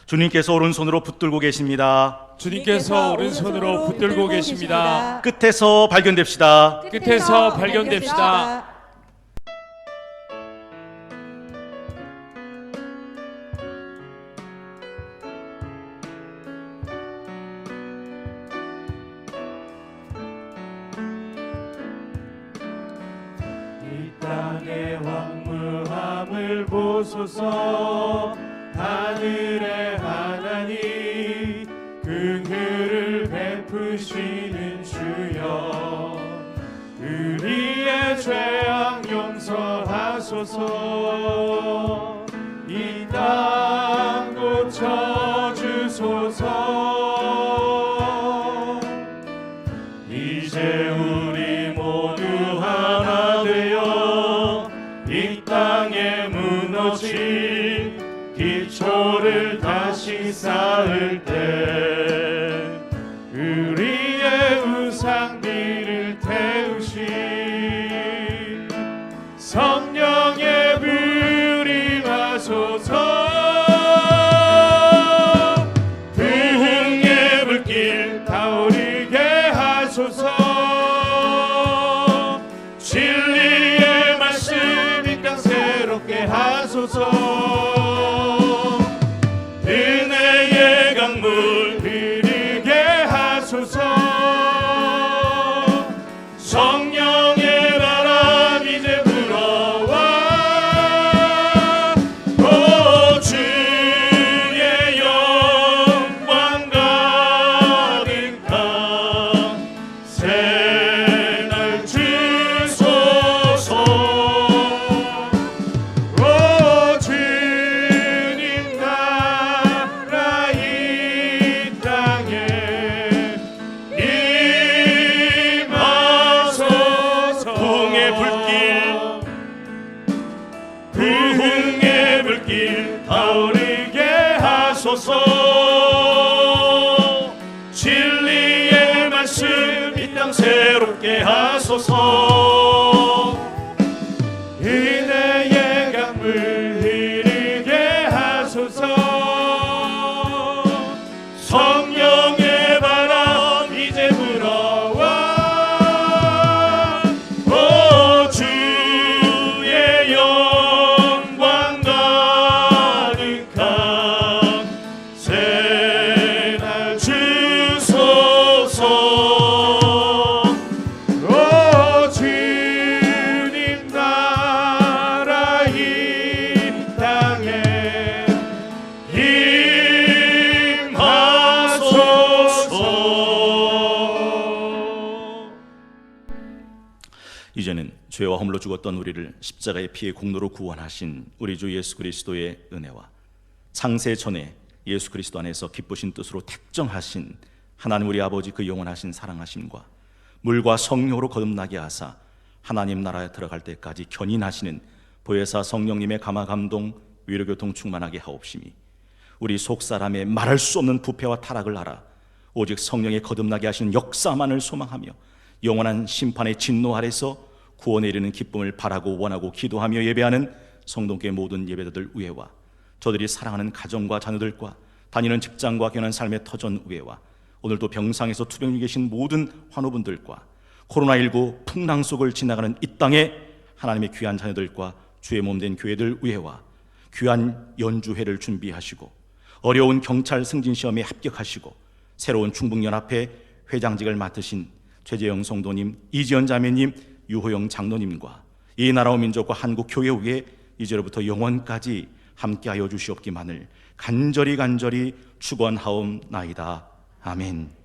Speaker 4: 주님께서 오른손으로 붙들고 계십니다.
Speaker 2: 주님께서 오른손으로 붙들고 계십니다.
Speaker 4: 끝에서 발견됩시다.
Speaker 2: 끝에서 발견됩시다.
Speaker 8: 이 땅의 황무함을 보소서. 하늘의 하나님 긍휼을 베푸시는 주여, 우리의 죄악 용서하소서. 이 땅 고쳐주소서. 이제 우리 모두 하나 되어 이 땅에 무너진 기초를 다시 쌓을 때 우리의 우상들을 태우신 성령의 불이 하소서. 부흥의 불길 타오르게 하소서. 진리의 말씀 이 땅 새롭게 하소서. 은혜의 강물 흐르게 하소서. 성령의 바람 이제 불어와. 오 주의 영광 가득한 새날 주소서. 오 주님 나라 이 땅에 임하소서. 부흥의 불길 타오르게 하소서. 진리의 말씀 이 땅 새롭게 하소서. 은혜의 강물 흐르게 하소서. 성령의 바람 이제 불어와. 오 주의 영광 가득한 새날 주소서. 오 주님 나라 이 땅에 임하소서.
Speaker 4: 이제는 죄와 허물로 죽었던 우리를 십자가의 피의 공로로 구원하신 우리 주 예수 그리스도의 은혜와 창세 전에 예수 그리스도 안에서 기쁘신 뜻으로 택정하신 하나님 우리 아버지 그 영원하신 사랑하심과 물과 성령으로 거듭나게 하사 하나님 나라에 들어갈 때까지 견인하시는 보혜사 성령님의 감화 감동 위로교통 충만하게 하옵시니 우리 속사람의 말할 수 없는 부패와 타락을 알아 오직 성령의 거듭나게 하시는 역사만을 소망하며 영원한 심판의 진노 아래서 구원에 이르는 기쁨을 바라고 원하고 기도하며 예배하는 성동교회 모든 예배자들 위에와 저들이 사랑하는 가정과 자녀들과 다니는 직장과 견한 삶의 터전 위에와 오늘도 병상에서 투병 중에 계신 모든 환우분들과 코로나19 풍랑 속을 지나가는 이 땅에 하나님의 귀한 자녀들과 주의 몸된 교회들 위에와 귀한 연주회를 준비하시고 어려운 경찰 승진 시험에 합격하시고 새로운 충북연합회 회장직을 맡으신 최재영 성도님, 이지연 자매님, 유호영 장로님과 이 나라와 민족과 한국 교회 위에 이제로부터 영원까지 함께하여 주시옵기만을 간절히 축원하옵나이다. 아멘.